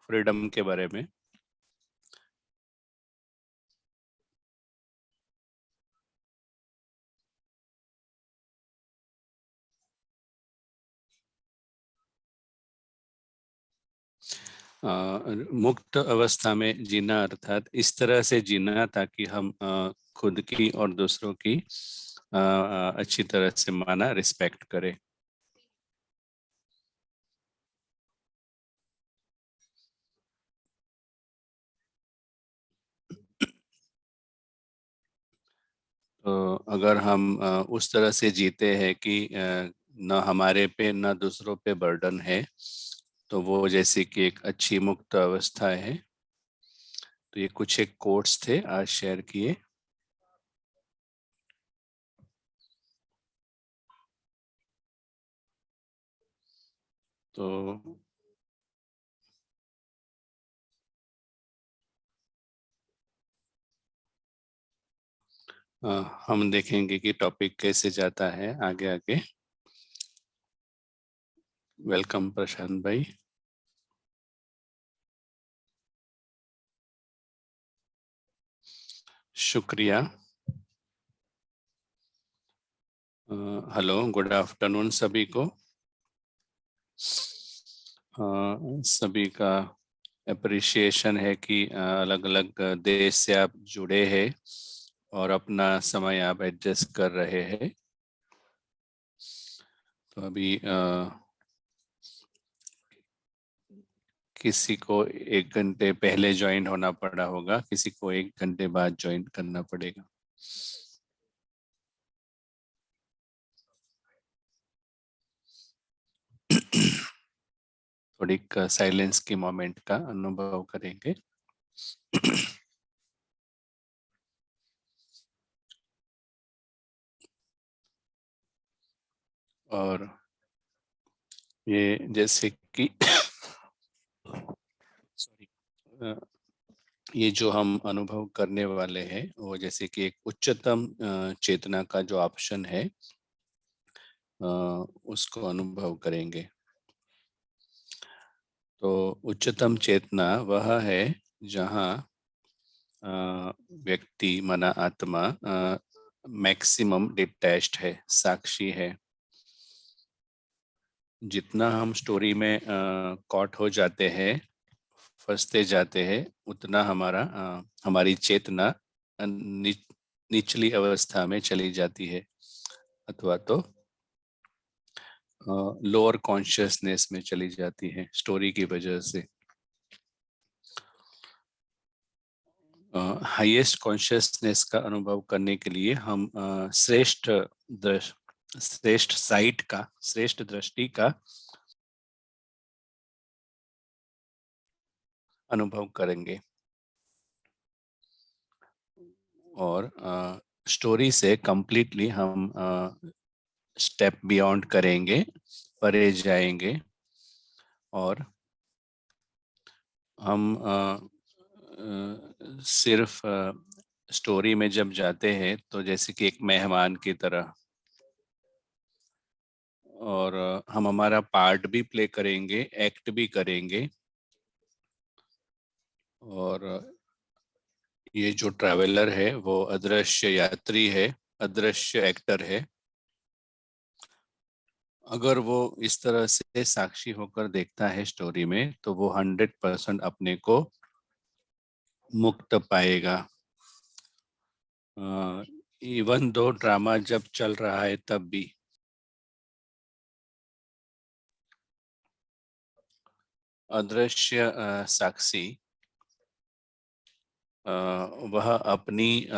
Freedom के बारे में। मुक्त अवस्था में जीना अर्थात इस तरह से जीना ताकि हम खुद की और दूसरों की अच्छी तरह से माना रिस्पेक्ट करें। तो अगर हम उस तरह से जीते हैं कि न हमारे पे न दूसरों पे बर्डन है, तो वो जैसे कि एक अच्छी मुक्त अवस्था है। तो ये कुछ एक कोट्स थे आज शेयर किए। तो हम देखेंगे कि टॉपिक कैसे जाता है आगे आगे। वेलकम प्रशांत भाई। शुक्रिया। हेलो, गुड आफ्टरनून सभी को। सभी का अप्रिशिएशन है कि अलग अलग देश से आप जुड़े हैं और अपना समय आप एडजस्ट कर रहे हैं। तो अभी किसी को 1 घंटे पहले ज्वाइन होना पड़ा होगा, किसी को 1 घंटे बाद ज्वाइन करना पड़ेगा। थोड़ी साइलेंस की मोमेंट का अनुभव करेंगे। और ये जैसे कि सॉरी, ये जो हम अनुभव करने वाले हैं वो जैसे कि एक उच्चतम चेतना का जो ऑप्शन है उसको अनुभव करेंगे। तो उच्चतम चेतना वह है जहाँ व्यक्ति माना आत्मा मैक्सिमम डिटैच्ड है, साक्षी है। जितना हम स्टोरी में कॉट हो जाते हैं, फंसते जाते हैं, उतना हमारी चेतना निचली अवस्था में चली जाती है, अथवा तो लोअर कॉन्शियसनेस में चली जाती है स्टोरी की वजह से। हाईएस्ट कॉन्शियसनेस का अनुभव करने के लिए हम श्रेष्ठ साइट का, श्रेष्ठ दृष्टि का अनुभव करेंगे। और स्टोरी से कंप्लीटली हम स्टेप बियॉन्ड करेंगे, परे जाएंगे। और हम सिर्फ स्टोरी में जब जाते हैं तो जैसे कि एक मेहमान की तरह, और हम हमारा पार्ट भी प्ले करेंगे, एक्ट भी करेंगे। और ये जो ट्रैवलर है वो अदृश्य यात्री है, अदृश्य एक्टर है। अगर वो इस तरह से साक्षी होकर देखता है स्टोरी में, तो वो 100% अपने को मुक्त पाएगा। इवन दो ड्रामा जब चल रहा है तब भी अदृश्य साक्षी वह अपनी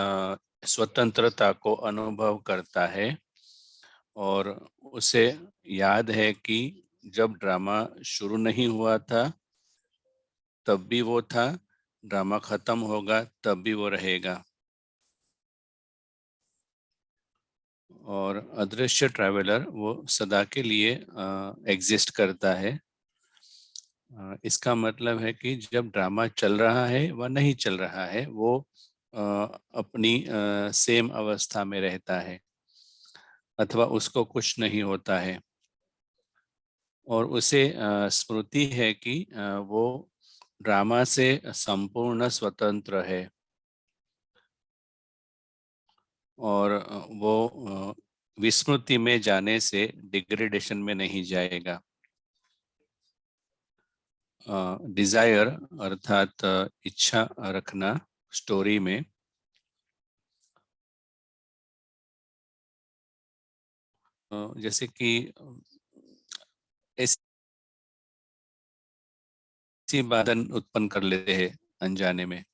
स्वतंत्रता को अनुभव करता है। और उसे याद है कि जब ड्रामा शुरू नहीं हुआ था तब भी वो था, ड्रामा खत्म होगा तब भी वो रहेगा। और अदृश्य ट्रैवलर वो सदा के लिए एग्जिस्ट करता है। इसका मतलब है कि जब ड्रामा चल रहा है व नहीं चल रहा है, वो अपनी सेम अवस्था में रहता है, अथवा उसको कुछ नहीं होता है। और उसे स्मृति है कि वो ड्रामा से संपूर्ण स्वतंत्र है और वो विस्मृति में जाने से डिग्रेडेशन में नहीं जाएगा। डिजायर अर्थात इच्छा रखना स्टोरी में जैसे कि ऐसी बाधन उत्पन्न कर लेते हैं अनजाने में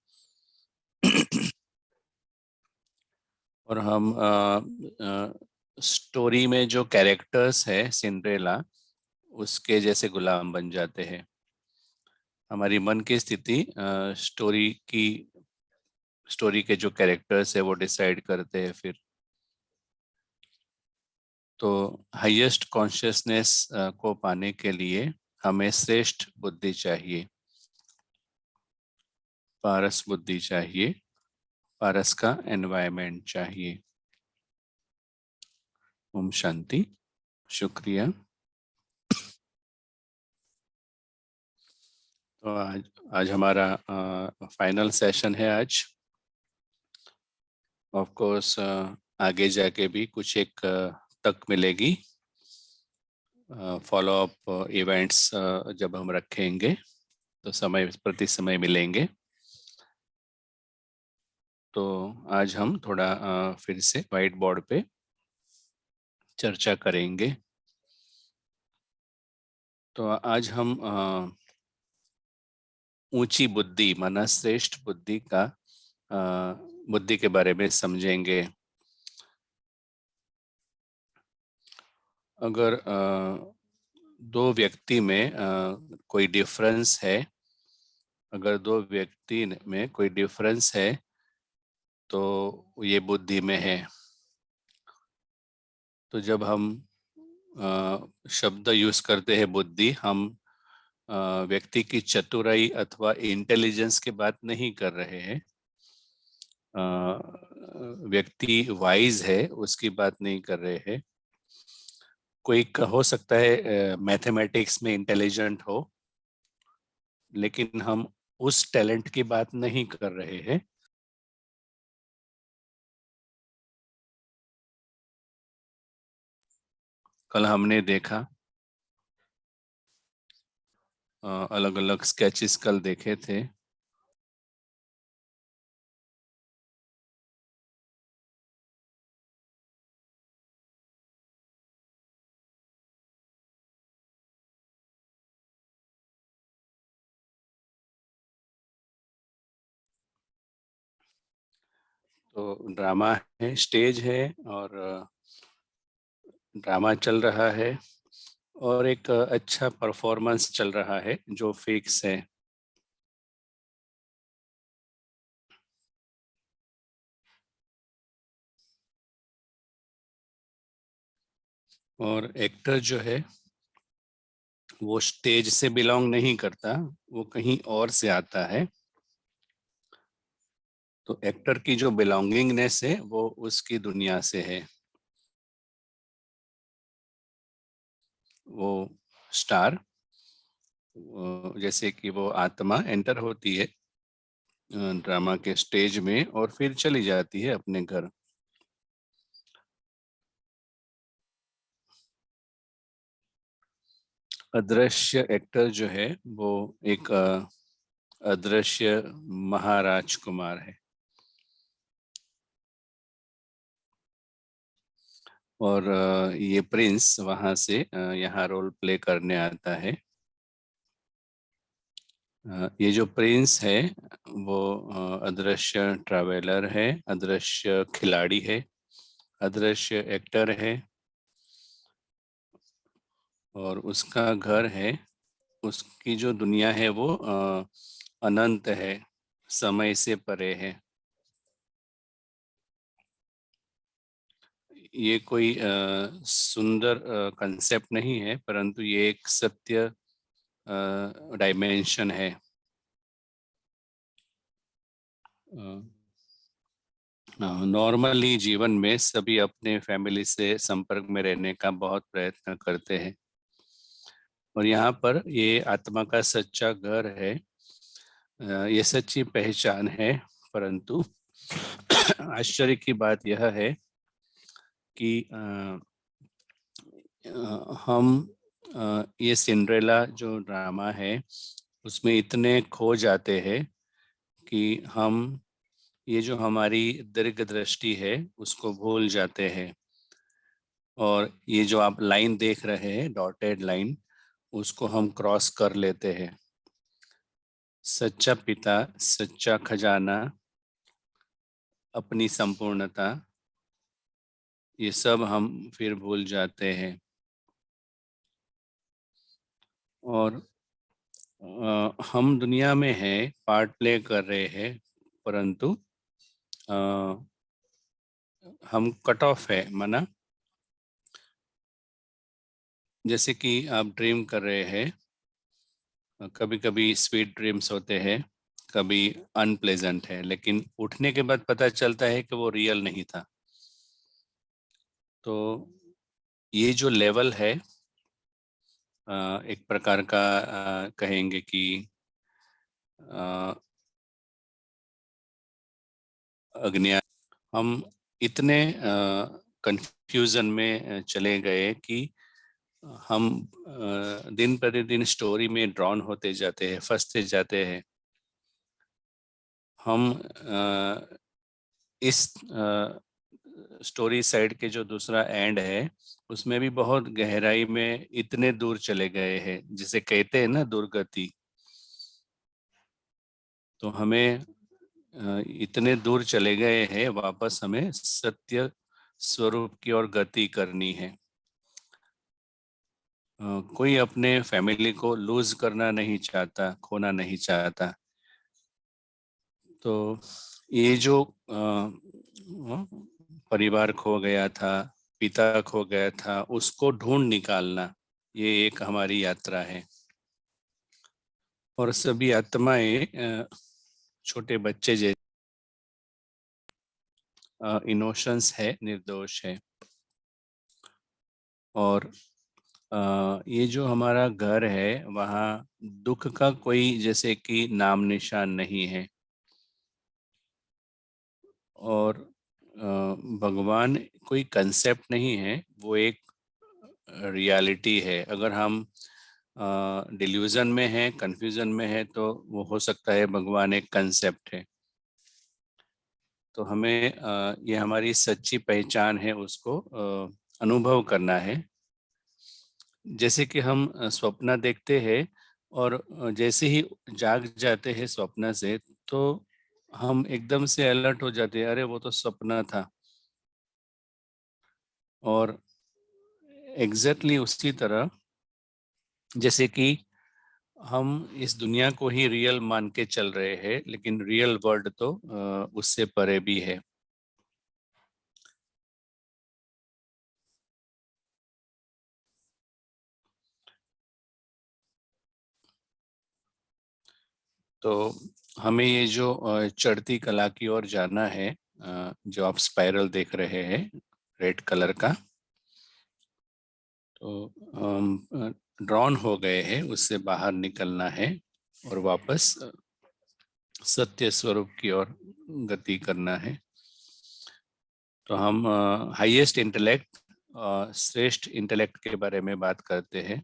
और हम स्टोरी में जो कैरेक्टर्स है सिंड्रेला उसके जैसे गुलाम बन जाते हैं। हमारी मन की स्थिति स्टोरी के जो कैरेक्टर्स है वो डिसाइड करते हैं फिर। तो हाईएस्ट कॉन्शियसनेस को पाने के लिए हमें श्रेष्ठ बुद्धि चाहिए, पारस बुद्धि चाहिए, पारस का एनवायरनमेंट चाहिए। ओम शांति। शुक्रिया। तो आज हमारा फाइनल सेशन है आज। ऑफ कोर्स आगे जाके भी कुछ एक तक मिलेगी फॉलो अप इवेंट्स जब हम रखेंगे तो समय प्रति समय मिलेंगे। तो आज हम थोड़ा फिर से व्हाइट बोर्ड पे चर्चा करेंगे। तो आज हम ऊंची बुद्धि माना श्रेष्ठ बुद्धि का बुद्धि के बारे में समझेंगे। अगर दो व्यक्ति में कोई डिफरेंस है, अगर दो व्यक्ति में कोई डिफरेंस है तो ये बुद्धि में है। तो जब हम शब्द यूज करते हैं बुद्धि, हम व्यक्ति की चतुराई अथवा इंटेलिजेंस की बात नहीं कर रहे हैं। व्यक्ति वाइज है उसकी बात नहीं कर रहे हैं। कोई हो सकता है मैथमेटिक्स में इंटेलिजेंट हो, लेकिन हम उस टैलेंट की बात नहीं कर रहे हैं। कल हमने देखा अलग अलग स्केचेस कल देखे थे। तो ड्रामा है, स्टेज है और ड्रामा चल रहा है और एक अच्छा परफॉर्मेंस चल रहा है जो फिक्स है। और एक्टर जो है वो स्टेज से बिलोंग नहीं करता, वो कहीं और से आता है। तो एक्टर की जो बिलोंगिंगनेस है वो उसकी दुनिया से है। वो स्टार जैसे कि वो आत्मा एंटर होती है ड्रामा के स्टेज में और फिर चली जाती है अपने घर। अदृश्य एक्टर जो है वो एक अदृश्य महाराजकुमार है और ये प्रिंस वहां से यहाँ रोल प्ले करने आता है। ये जो प्रिंस है वो अदृश्य ट्रैवलर है, अदृश्य खिलाड़ी है, अदृश्य एक्टर है और उसका घर है, उसकी जो दुनिया है वो अनंत है, समय से परे है। ये कोई सुंदर कंसेप्ट नहीं है, परंतु ये एक सत्य डायमेंशन है। नॉर्मली जीवन में सभी अपने फैमिली से संपर्क में रहने का बहुत प्रयत्न करते हैं और यहाँ पर ये आत्मा का सच्चा घर है ये सच्ची पहचान है, परंतु आश्चर्य की बात यह है कि हम ये सिंड्रेला जो ड्रामा है उसमें इतने खो जाते हैं कि हम ये जो हमारी दीर्घ दृष्टि है उसको भूल जाते हैं, और ये जो आप लाइन देख रहे हैं, डॉटेड लाइन, उसको हम क्रॉस कर लेते हैं। सच्चा पिता, सच्चा खजाना, अपनी संपूर्णता, ये सब हम फिर भूल जाते हैं। और हम दुनिया में हैं, पार्ट प्ले कर रहे हैं, परंतु अ, हम कट ऑफ है माना। जैसे कि आप ड्रीम कर रहे हैं, कभी कभी स्वीट ड्रीम्स होते हैं, कभी अनप्लेजेंट है, लेकिन उठने के बाद पता चलता है कि वो रियल नहीं था। तो ये जो लेवल है, एक प्रकार का कहेंगे कि अज्ञान। हम इतने कंफ्यूजन में चले गए कि हम दिन प्रतिदिन स्टोरी में ड्रॉन होते जाते हैं, फंसते जाते हैं। हम इस स्टोरी साइड के जो दूसरा एंड है उसमें भी बहुत गहराई में इतने दूर चले गए हैं, जिसे कहते हैं ना दुर्गति। तो हमें इतने दूर चले गए हैं, वापस हमें सत्य स्वरूप की ओर गति करनी है। कोई अपने फैमिली को लूज करना नहीं चाहता, खोना नहीं चाहता। तो ये जो परिवार खो गया था, पिता खो गया था, उसको ढूंढ निकालना, ये एक हमारी यात्रा है। और सभी आत्माएं छोटे बच्चे जैसे इनोशंस है, निर्दोष है। और ये जो हमारा घर है, वहाँ दुख का कोई जैसे कि नाम निशान नहीं है। और भगवान कोई कंसेप्ट नहीं है, वो एक रियलिटी है। अगर हम डिल्यूजन में है, कंफ्यूजन में है, तो वो हो सकता है भगवान एक कंसेप्ट है। तो हमें ये हमारी सच्ची पहचान है, उसको अनुभव करना है। जैसे कि हम स्वप्न देखते हैं, और जैसे ही जाग जाते हैं स्वप्न से, तो हम एकदम से अलर्ट हो जाते हैं, अरे वो तो सपना था। और एग्जैक्टली उसी तरह जैसे कि हम इस दुनिया को ही रियल मान के चल रहे हैं, लेकिन रियल वर्ल्ड तो उससे परे भी है। तो हमें ये जो चढ़ती कला की ओर जाना है, जो आप स्पाइरल देख रहे हैं रेड कलर का, तो हम ड्रॉन हो गए हैं, उससे बाहर निकलना है और वापस सत्य स्वरूप की ओर गति करना है। तो हम हाईएस्ट इंटेलेक्ट, श्रेष्ठ इंटेलेक्ट के बारे में बात करते हैं।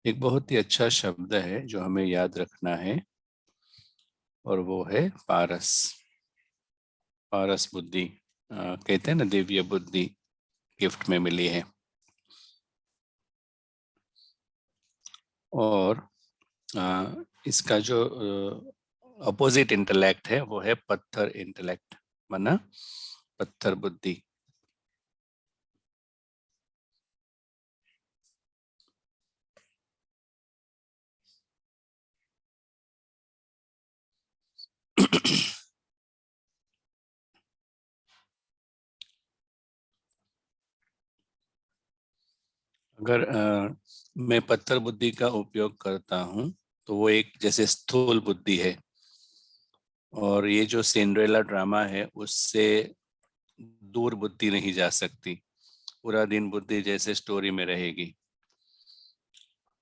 एक बहुत ही अच्छा शब्द है जो हमें याद रखना है, और वो है पारस। पारस बुद्धि, कहते हैं ना, दिव्य बुद्धि गिफ्ट में मिली है। और इसका जो अपोजिट इंटेलेक्ट है वो है पत्थर इंटेलेक्ट, माना पत्थर बुद्धि। अगर मैं पत्थर बुद्धि का उपयोग करता हूँ, तो वो एक जैसे स्थूल बुद्धि है। और ये जो सिंड्रेला ड्रामा है, उससे दूर बुद्धि नहीं जा सकती। पूरा दिन बुद्धि जैसे स्टोरी में रहेगी।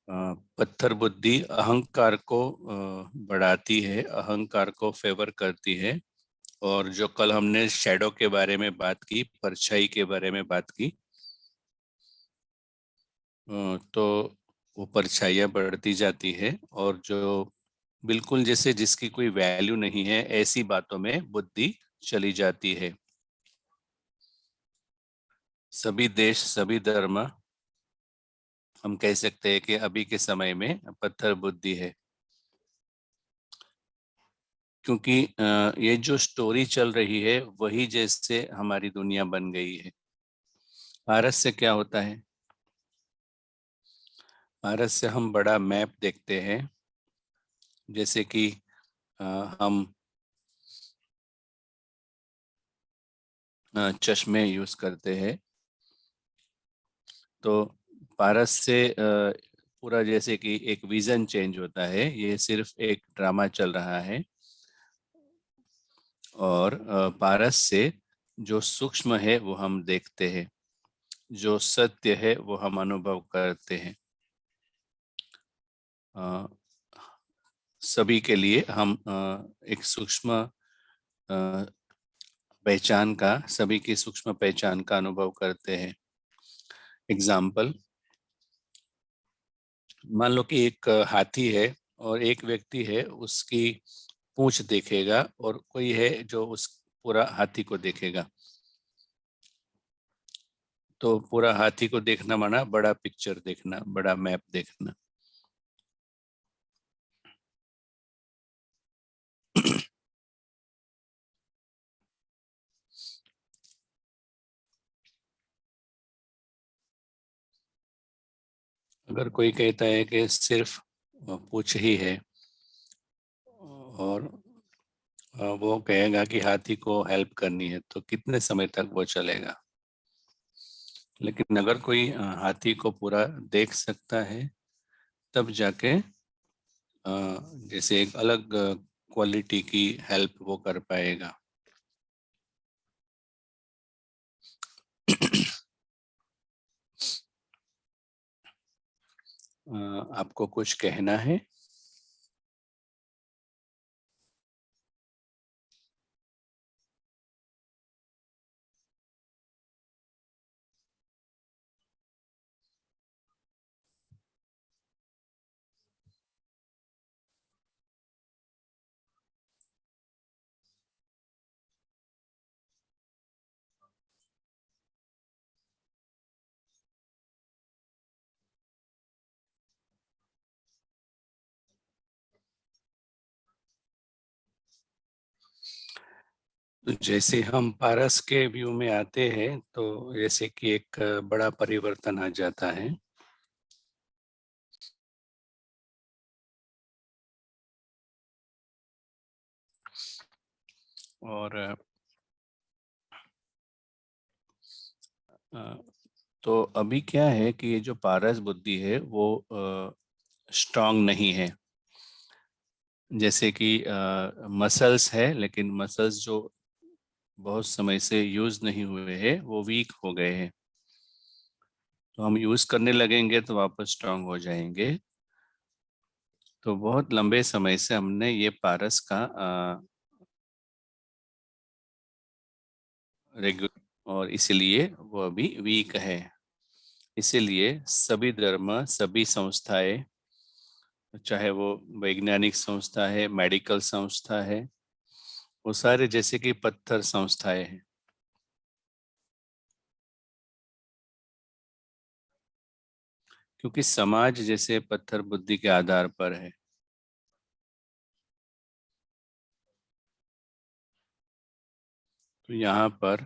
पत्थर बुद्धि अहंकार को बढ़ाती है, अहंकार को फेवर करती है। और जो कल हमने शैडो के बारे में बात की, परछाई के बारे में बात की, तो वो परछाइयाँ बढ़ती जाती है, और जो बिल्कुल जैसे जिसकी कोई वैल्यू नहीं है ऐसी बातों में बुद्धि चली जाती है। सभी देश, सभी धर्म, हम कह सकते हैं कि अभी के समय में पत्थर बुद्धि है, क्योंकि ये जो स्टोरी चल रही है वही जैसे हमारी दुनिया बन गई है। भारत से क्या होता है? भारत से हम बड़ा मैप देखते हैं, जैसे कि हम चश्मे यूज करते हैं। तो भारत से पूरा जैसे कि एक विजन चेंज होता है, ये सिर्फ एक ड्रामा चल रहा है। और पारस से जो सूक्ष्म है वो हम देखते हैं, जो सत्य है वो हम अनुभव करते हैं। अ, सभी के लिए हम एक सूक्ष्म पहचान का, सभी की सूक्ष्म पहचान का अनुभव करते हैं। एग्जाम्पल, मान लो कि एक हाथी है और एक व्यक्ति है, उसकी पूंछ देखेगा, और कोई है जो उस पूरा हाथी को देखेगा। तो पूरा हाथी को देखना माना बड़ा पिक्चर देखना, बड़ा मैप देखना। अगर कोई कहता है कि सिर्फ पूंछ ही है, और वो कहेगा कि हाथी को हेल्प करनी है, तो कितने समय तक वो चलेगा? लेकिन अगर कोई हाथी को पूरा देख सकता है, तब जाके जैसे एक अलग क्वालिटी की हेल्प वो कर पाएगा। आपको कुछ कहना है? तो जैसे हम पारस के व्यू में आते हैं, तो जैसे कि एक बड़ा परिवर्तन आ जाता है। और अ, तो अभी क्या है कि ये जो पारस बुद्धि है वो स्ट्रांग नहीं है। जैसे कि मसल्स है, लेकिन मसल्स जो बहुत समय से यूज नहीं हुए हैं वो वीक हो गए हैं। तो हम यूज करने लगेंगे तो वापस स्ट्रांग हो जाएंगे। तो बहुत लंबे समय से हमने ये पारस का रेगुलर, और इसलिए वो अभी वीक है। इसीलिए सभी धर्म, सभी संस्थाएं, चाहे वो वैज्ञानिक संस्था है, मेडिकल संस्था है, वो सारे जैसे कि पत्थर संस्थाएं हैं। क्योंकि समाज जैसे पत्थर बुद्धि के आधार पर है। तो यहाँ पर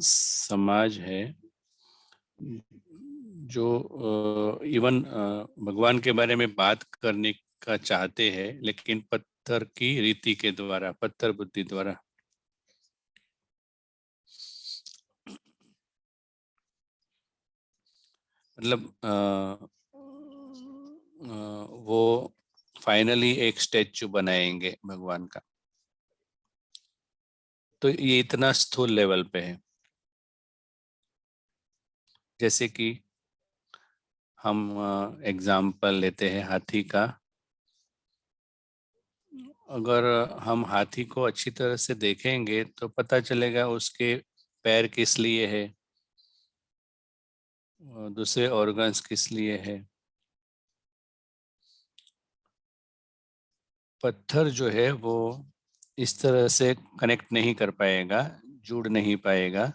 समाज है जो इवन भगवान के बारे में बात करने का चाहते हैं, लेकिन पत्थर की रीति के द्वारा, पत्थर बुद्धि द्वारा। मतलब वो फाइनली एक स्टेचू बनाएंगे भगवान का। तो ये इतना स्थूल लेवल पे है। जैसे कि हम एग्जाम्पल लेते हैं हाथी का। अगर हम हाथी को अच्छी तरह से देखेंगे तो पता चलेगा उसके पैर किस लिए है, दूसरे ऑर्गन्स किस लिए है। पत्थर जो है वो इस तरह से कनेक्ट नहीं कर पाएगा, जुड़ नहीं पाएगा,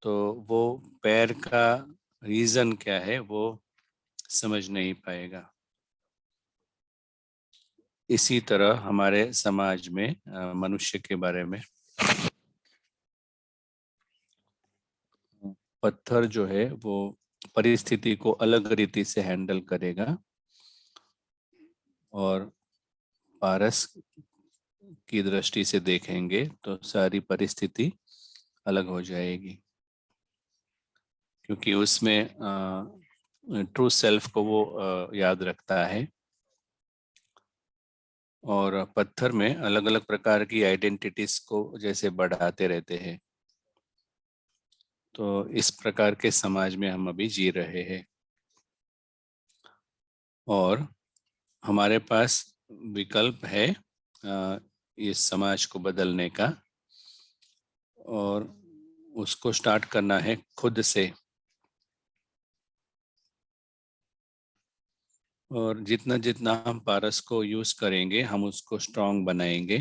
तो वो पैर का रीजन क्या है वो समझ नहीं पाएगा। इसी तरह हमारे समाज में मनुष्य के बारे में पत्थर जो है वो परिस्थिति को अलग रीति से हैंडल करेगा और पारस की दृष्टि से देखेंगे तो सारी परिस्थिति अलग हो जाएगी, क्योंकि उसमें ट्रू सेल्फ को वो याद रखता है। और पत्थर में अलग अलग प्रकार की आइडेंटिटीज को जैसे बढ़ाते रहते हैं। तो इस प्रकार के समाज में हम अभी जी रहे हैं और हमारे पास विकल्प है इस समाज को बदलने का, और उसको स्टार्ट करना है खुद से। और जितना जितना हम पारस को यूज करेंगे हम उसको स्ट्रांग बनाएंगे।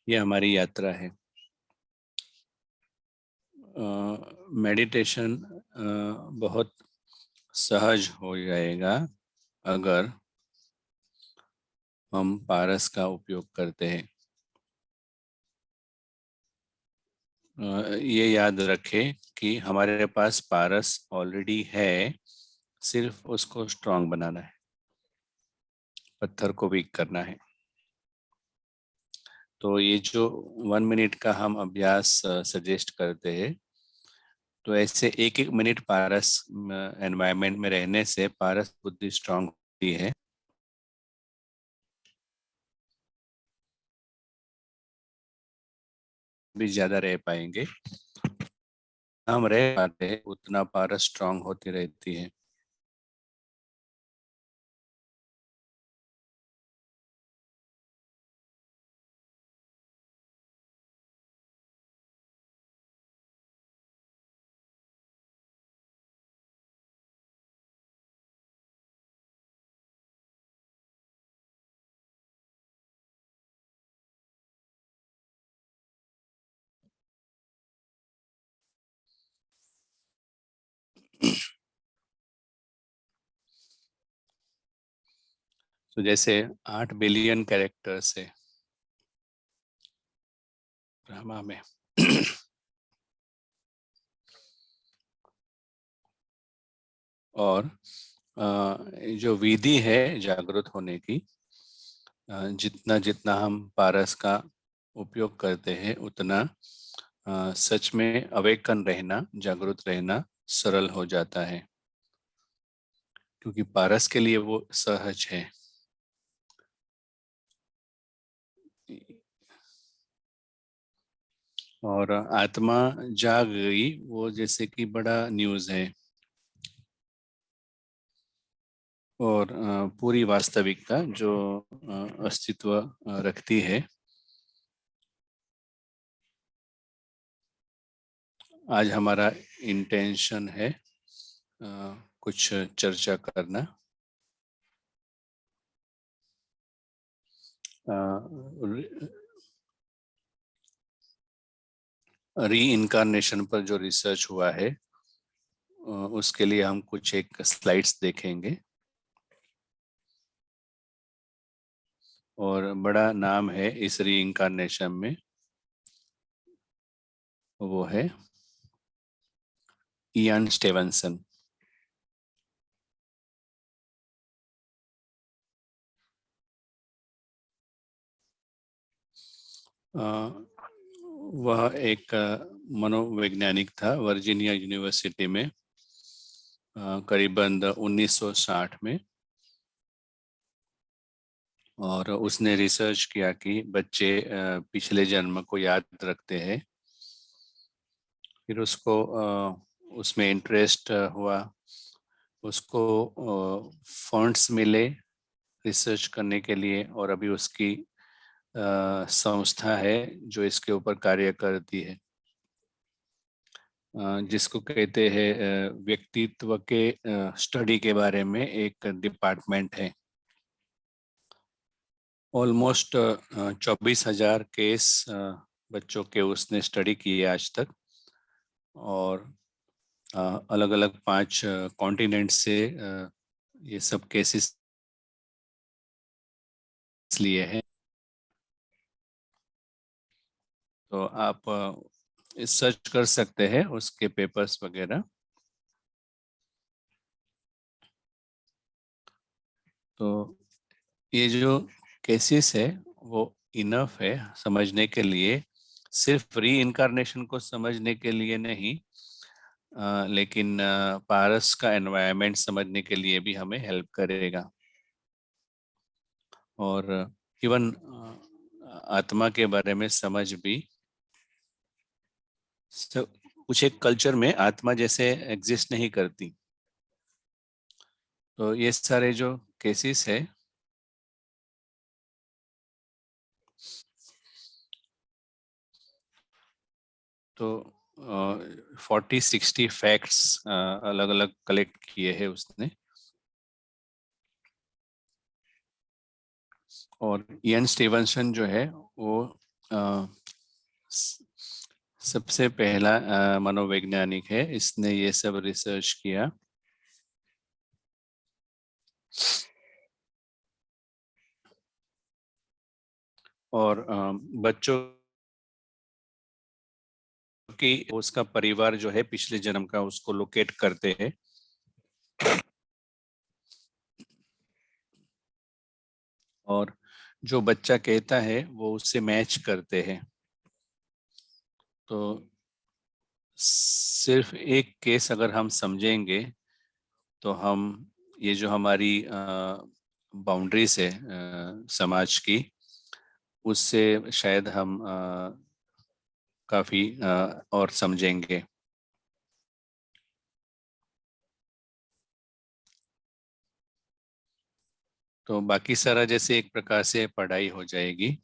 ये हमारी यात्रा है। मेडिटेशन बहुत सहज हो जाएगा अगर हम पारस का उपयोग करते हैं। ये याद रखें कि हमारे पास पारस ऑलरेडी है, सिर्फ उसको स्ट्रांग बनाना है, पत्थर को वीक करना है। तो ये जो 1 मिनट का हम अभ्यास सजेस्ट करते हैं, तो ऐसे एक एक मिनट पारस एनवायरनमेंट में रहने से पारस बुद्धि स्ट्रांग होती है। भी ज्यादा रह पाएंगे, हम रह पाते हैं उतना पारस स्ट्रांग होती रहती है। तो जैसे 8 बिलियन कैरेक्टर्स है ड्रामा में और जो विधि है जागृत होने की, जितना जितना हम पारस का उपयोग करते हैं उतना सच में अवेकन रहना, जागृत रहना सरल हो जाता है, क्योंकि पारस के लिए वो सहज है। और आत्मा जाग गई वो जैसे कि बड़ा न्यूज़ है, और पूरी वास्तविकता जो अस्तित्व रखती है। आज हमारा इंटेंशन है कुछ चर्चा करना री इनकारनेशन पर जो रिसर्च हुआ है, उसके लिए हम कुछ एक स्लाइड्स देखेंगे। और बड़ा नाम है इस री इनकारनेशन में, वो है इयान स्टीवनसन। वह एक मनोवैज्ञानिक था वर्जीनिया यूनिवर्सिटी में, करीबन 1960 में। और उसने रिसर्च किया कि बच्चे पिछले जन्म को याद रखते हैं। फिर उसको उसमें इंटरेस्ट हुआ, उसको फंड्स मिले रिसर्च करने के लिए, और अभी उसकी संस्था है जो इसके ऊपर कार्य करती है, जिसको कहते हैं व्यक्तित्व के स्टडी के बारे में एक डिपार्टमेंट है। ऑलमोस्ट 24,000 केस बच्चों के उसने स्टडी किए आज तक, और अलग अलग 5 कॉन्टिनेंट से ये सब केसेस लिए हैं। तो आप सर्च कर सकते हैं उसके पेपर्स वगैरह। तो ये जो केसेस है वो इनफ है समझने के लिए, सिर्फ री इनकारनेशन को समझने के लिए नहीं, लेकिन पारस का एनवायरनमेंट समझने के लिए भी हमें हेल्प करेगा। और इवन आत्मा के बारे में समझ भी, कुछ एक कल्चर में आत्मा जैसे एग्जिस्ट नहीं करती। तो ये सारे जो केसेस है, तो 40-60 फैक्ट्स अलग अलग कलेक्ट किए हैं उसने। और इयन स्टीवनसन जो है वो सबसे पहला मनोवैज्ञानिक है, इसने ये सब रिसर्च किया। और बच्चों की उसका परिवार जो है पिछले जन्म का उसको लोकेट करते हैं, और जो बच्चा कहता है वो उससे मैच करते हैं। तो सिर्फ एक केस अगर हम समझेंगे तो हम ये जो हमारी बाउंड्रीज है समाज की, उससे शायद हम काफी और समझेंगे। तो बाकी सारा जैसे एक प्रकार से पढ़ाई हो जाएगी।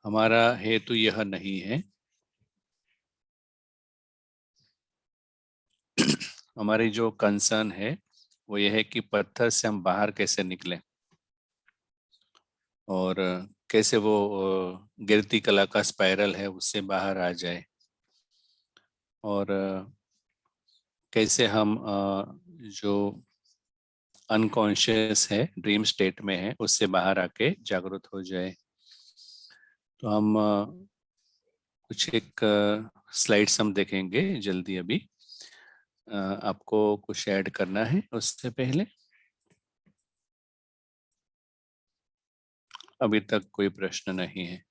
हमारा हेतु यह नहीं है, हमारी जो कंसर्न है वो यह है कि पत्थर से हम बाहर कैसे निकलें, और कैसे वो गिरती कला का स्पाइरल है उससे बाहर आ जाए, और कैसे हम जो अनकॉन्शियस है, ड्रीम स्टेट में है, उससे बाहर आके जागृत हो जाए। तो हम कुछ एक स्लाइड्स हम देखेंगे जल्दी अभी। आपको कुछ ऐड करना है उससे पहले? अभी तक कोई प्रश्न नहीं है।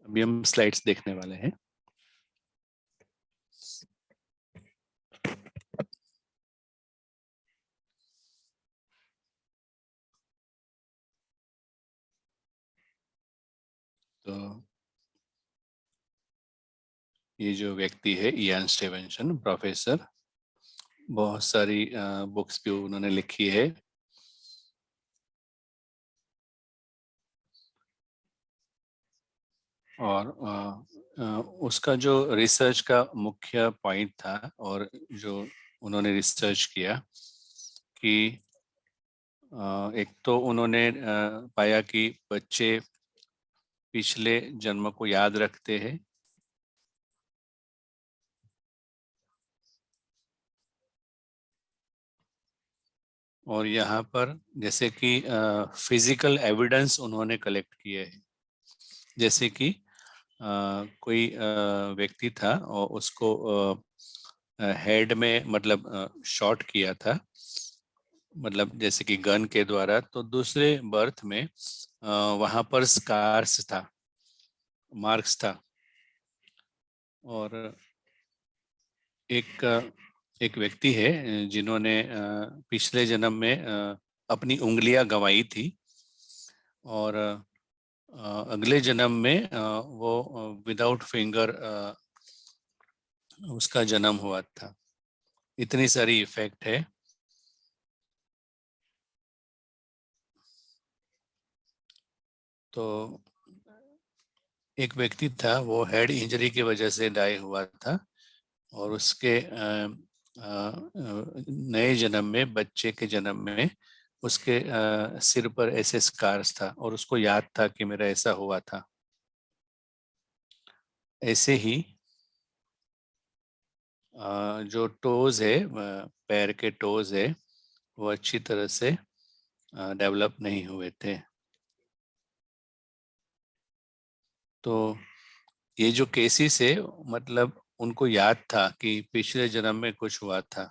अभी हम स्लाइड्स देखने वाले हैं। तो ये जो व्यक्ति है इयान स्टीवनसन, प्रोफेसर, बहुत सारी बुक्स भी उन्होंने लिखी है। और उसका जो रिसर्च का मुख्य पॉइंट था, और जो उन्होंने रिसर्च किया कि एक तो उन्होंने पाया कि बच्चे पिछले जन्म को याद रखते हैं, और यहाँ पर जैसे कि फिजिकल एविडेंस उन्होंने कलेक्ट किए हैं। जैसे कि कोई व्यक्ति था और उसको हेड में मतलब शॉट किया था, मतलब जैसे कि गन के द्वारा, तो दूसरे बर्थ में वहां पर स्कार्स था, मार्क्स था। और एक एक व्यक्ति है जिन्होंने पिछले जन्म में अपनी उंगलियां गंवाई थी, और अगले जन्म में वो विदाउट फिंगर उसका जन्म हुआ था। इतनी सारी इफेक्ट है। तो एक व्यक्ति था, वो हेड इंजरी की वजह से डाई हुआ था, और उसके नए जन्म में, बच्चे के जन्म में उसके सिर पर ऐसे स्कार्स था, और उसको याद था कि मेरा ऐसा हुआ था। ऐसे ही जो टोज है, पैर के टोज है, वो अच्छी तरह से डेवलप नहीं हुए थे। तो ये जो केसेस है, मतलब उनको याद था कि पिछले जन्म में कुछ हुआ था।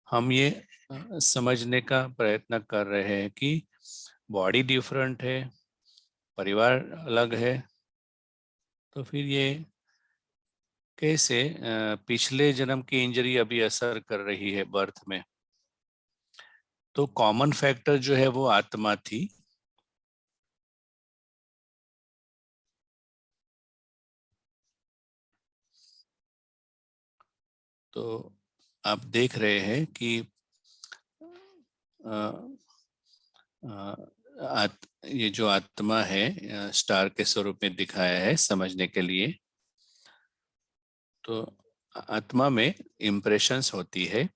हम ये समझने का प्रयत्न कर रहे हैं कि बॉडी डिफरेंट है, परिवार अलग है, तो फिर ये कैसे पिछले जन्म की इंजरी अभी असर कर रही है बर्थ में। तो कॉमन फैक्टर जो है वो आत्मा थी। तो आप देख रहे हैं कि अ, अ, ये जो आत्मा है स्टार के स्वरूप में दिखाया है समझने के लिए। तो आत्मा में इम्प्रेशंस होती है,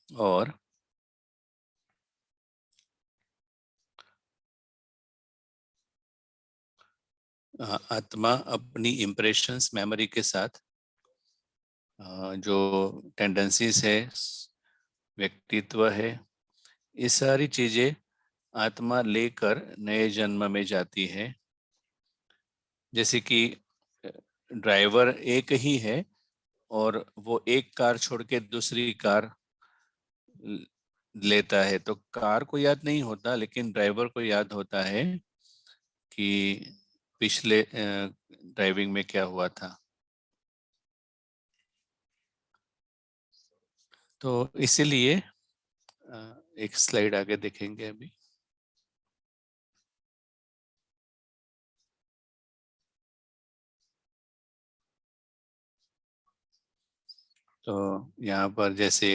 और आत्मा अपनी इम्प्रेशंस मेमोरी के साथ जो टेंडेंसीज है, व्यक्तित्व है, ये सारी चीजें आत्मा लेकर नए जन्म में जाती है। जैसे कि ड्राइवर एक ही है, और वो एक कार छोड़ के दूसरी कार लेता है, तो कार को याद नहीं होता, लेकिन ड्राइवर को याद होता है कि पिछले ड्राइविंग में क्या हुआ था। तो इसीलिए एक स्लाइड आगे देखेंगे अभी। तो यहाँ पर जैसे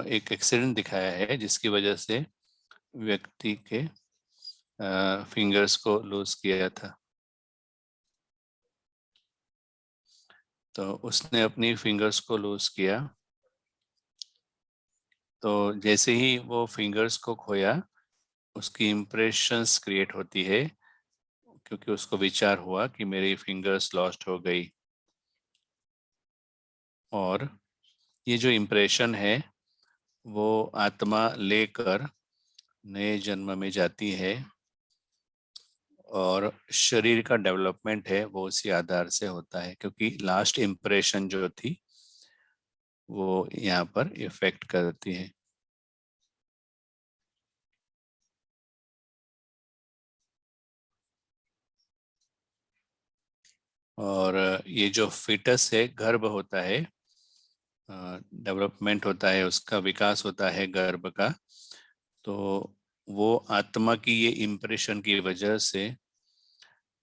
एक एक्सीडेंट दिखाया है जिसकी वजह से व्यक्ति के फिंगर्स को लूज किया था। तो उसने अपनी फिंगर्स को लूज किया, तो जैसे ही वो फिंगर्स को खोया, उसकी इम्प्रेशंस क्रिएट होती है, क्योंकि उसको विचार हुआ कि मेरी फिंगर्स लॉस्ट हो गई। और ये जो इम्प्रेशन है वो आत्मा लेकर नए जन्म में जाती है, और शरीर का डेवलपमेंट है वो उसी आधार से होता है, क्योंकि लास्ट इम्प्रेशन जो थी वो यहाँ पर इफेक्ट करती है। और ये जो फिटस है, गर्भ होता है, डेवलपमेंट होता है, उसका विकास होता है गर्भ का, तो वो आत्मा की ये इम्प्रेशन की वजह से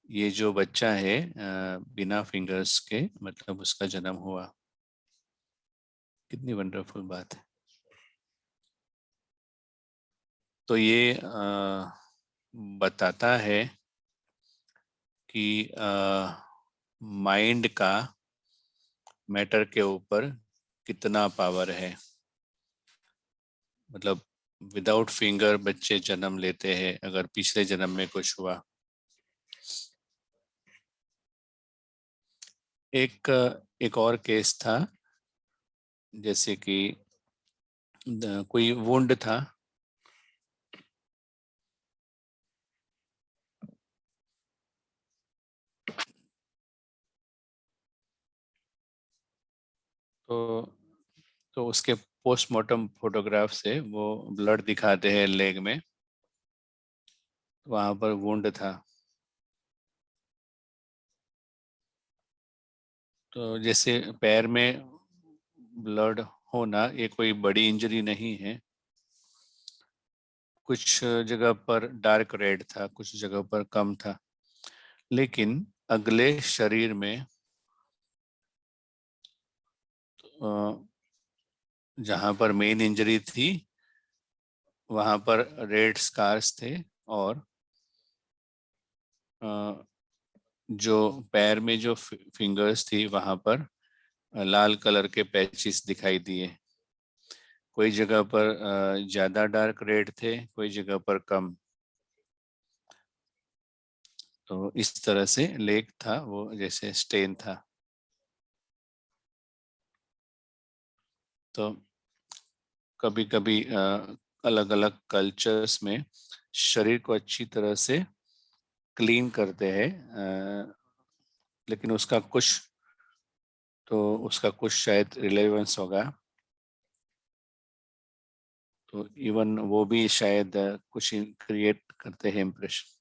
ये जो बच्चा है बिना फिंगर्स के, मतलब उसका जन्म हुआ। कितनी वंडरफुल बात है। तो ये बताता है कि माइंड का मैटर के ऊपर कितना पावर है। मतलब विदाउट फिंगर बच्चे जन्म लेते हैं अगर पिछले जन्म में कुछ हुआ। एक एक और केस था, जैसे कि कोई वुंड था, तो उसके पोस्टमार्टम फोटोग्राफ से वो ब्लड दिखाते हैं लेग में, वहां पर वुंड था। तो जैसे पैर में ब्लड होना ये कोई बड़ी इंजरी नहीं है। कुछ जगह पर डार्क रेड था, कुछ जगह पर कम था, लेकिन अगले शरीर में अ, जहां पर मेन इंजरी थी वहां पर रेड स्कार्स थे, और अ, जो पैर में जो फिंगर्स थी वहां पर लाल कलर के पैचेस दिखाई दिए। कोई जगह पर ज्यादा डार्क रेड थे, कोई जगह पर कम। तो इस तरह से लेग था वो जैसे स्टेन था। तो कभी कभी अलग अलग कल्चर्स में शरीर को अच्छी तरह से क्लीन करते हैं, लेकिन उसका कुछ शायद रिलेवेंस होगा। तो इवन वो भी शायद कुछ क्रिएट करते हैं इम्प्रेशन।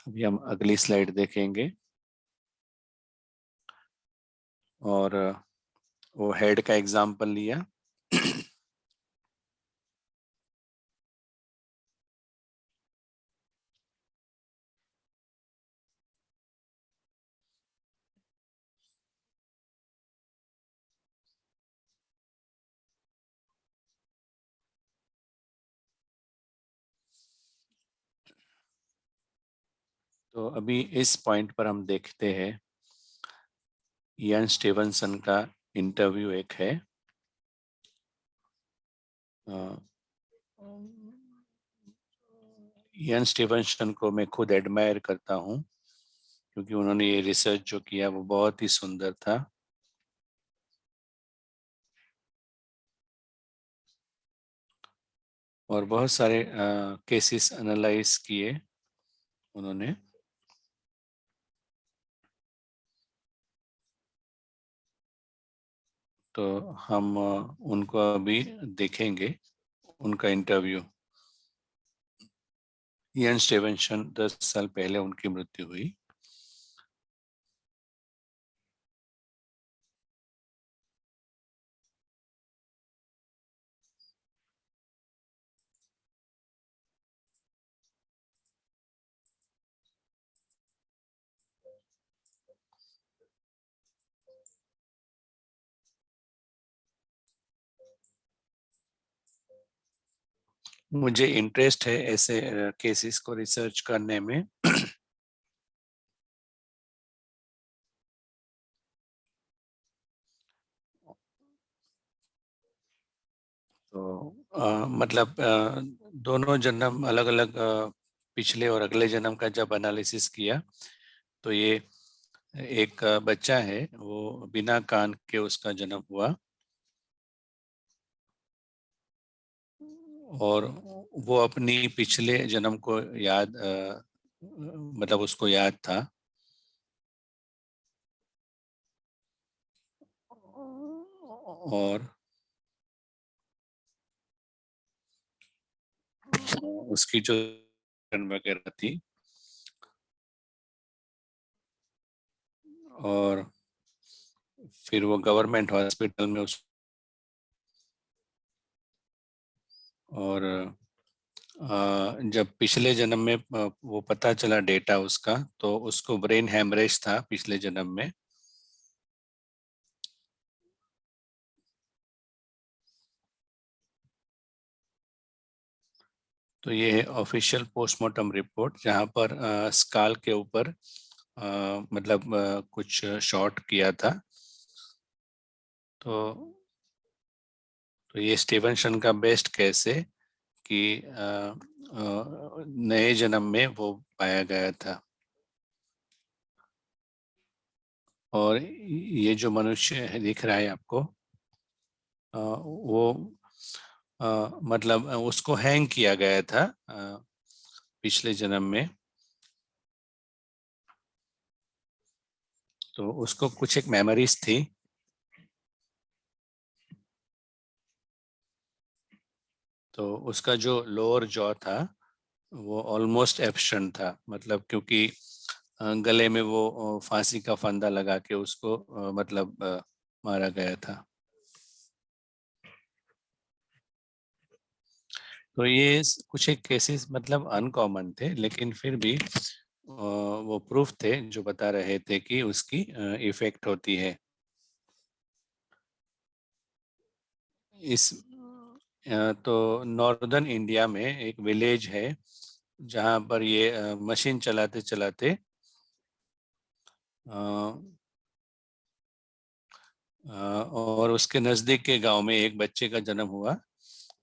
अभी हम अगली स्लाइड देखेंगे, और वो हेड का एग्जाम्पल लिया। तो अभी इस पॉइंट पर हम देखते हैं इयान स्टीवनसन का इंटरव्यू एक है। अ, इयान स्टीवनसन को मैं खुद एडमायर करता हूँ, क्योंकि उन्होंने ये रिसर्च जो किया वो बहुत ही सुंदर था। और बहुत सारे केसेस एनालाइज किए उन्होंने। तो हम उनको अभी देखेंगे, उनका इंटरव्यू। इयान स्टीवनसन 10 साल पहले उनकी मृत्यु हुई। मुझे इंटरेस्ट है ऐसे केसेस को रिसर्च करने में। तो मतलब दोनों जन्म अलग अलग, पिछले और अगले जन्म का जब एनालिसिस किया, तो ये एक बच्चा है वो बिना कान के उसका जन्म हुआ, और वो अपनी पिछले जन्म को याद, मतलब उसको याद था। और उसकी जो वगैरह थी, और फिर वो गवर्नमेंट हॉस्पिटल में और जब पिछले जन्म में वो पता चला डेटा उसका, तो उसको ब्रेन हेमरेज था पिछले जन्म में। तो ये है ऑफिशियल पोस्टमार्टम रिपोर्ट, जहाँ पर स्काल के ऊपर मतलब कुछ शॉट किया था। तो ये स्टीवनसन का बेस्ट केस है कि नए जन्म में वो पाया गया था। और ये जो मनुष्य है दिख रहा है आपको, वो मतलब उसको हैंग किया गया था पिछले जन्म में। तो उसको कुछ एक मेमोरीज थी। तो उसका जो लोअर जॉ था वो ऑलमोस्ट एब्सेंट था, मतलब क्योंकि गले में वो फांसी का फंदा लगा के उसको मतलब मारा गया था। तो ये कुछ एक केसेस मतलब अनकॉमन थे, लेकिन फिर भी वो प्रूफ थे जो बता रहे थे कि उसकी इफेक्ट होती है। इस तो नॉर्दर्न इंडिया में एक विलेज है जहाँ पर ये मशीन चलाते चलाते और उसके नजदीक के गांव में एक बच्चे का जन्म हुआ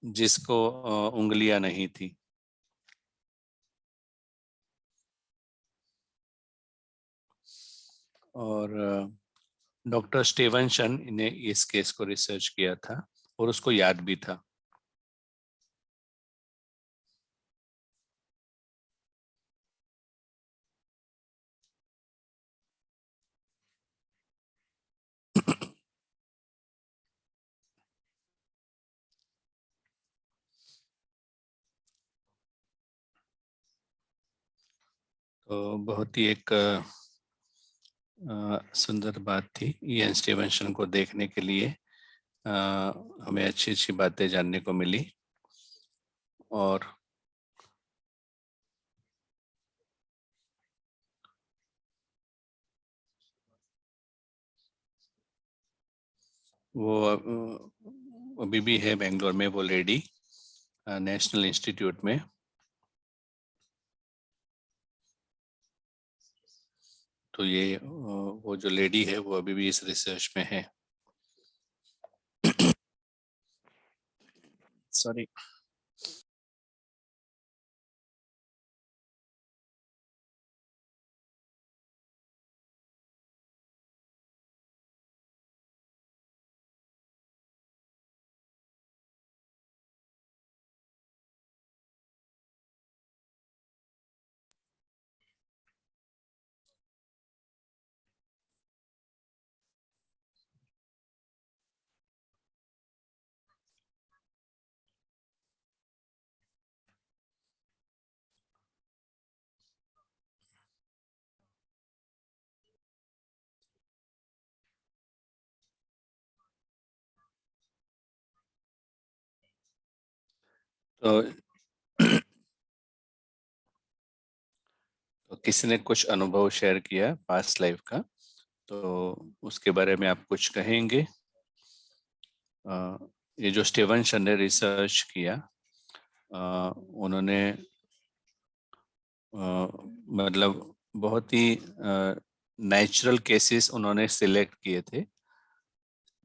जिसको उंगलियां नहीं थी। और डॉक्टर स्टीवनसन ने इस केस को रिसर्च किया था और उसको याद भी था। तो बहुत ही एक सुंदर बात थी ये स्टीवनसन को देखने के लिए। अ, हमें अच्छी अच्छी बातें जानने को मिली। और वो अभी भी है बेंगलोर में वो लेडी, नेशनल इंस्टीट्यूट में। तो ये वो जो लेडी है वो अभी भी इस रिसर्च में है। सॉरी। तो, तो किसी ने कुछ अनुभव शेयर किया पास्ट लाइफ का, तो उसके बारे में आप कुछ कहेंगे? अ, ये जो स्टीवनसन ने रिसर्च किया, उन्होंने मतलब बहुत ही नेचुरल केसेस उन्होंने सिलेक्ट किए थे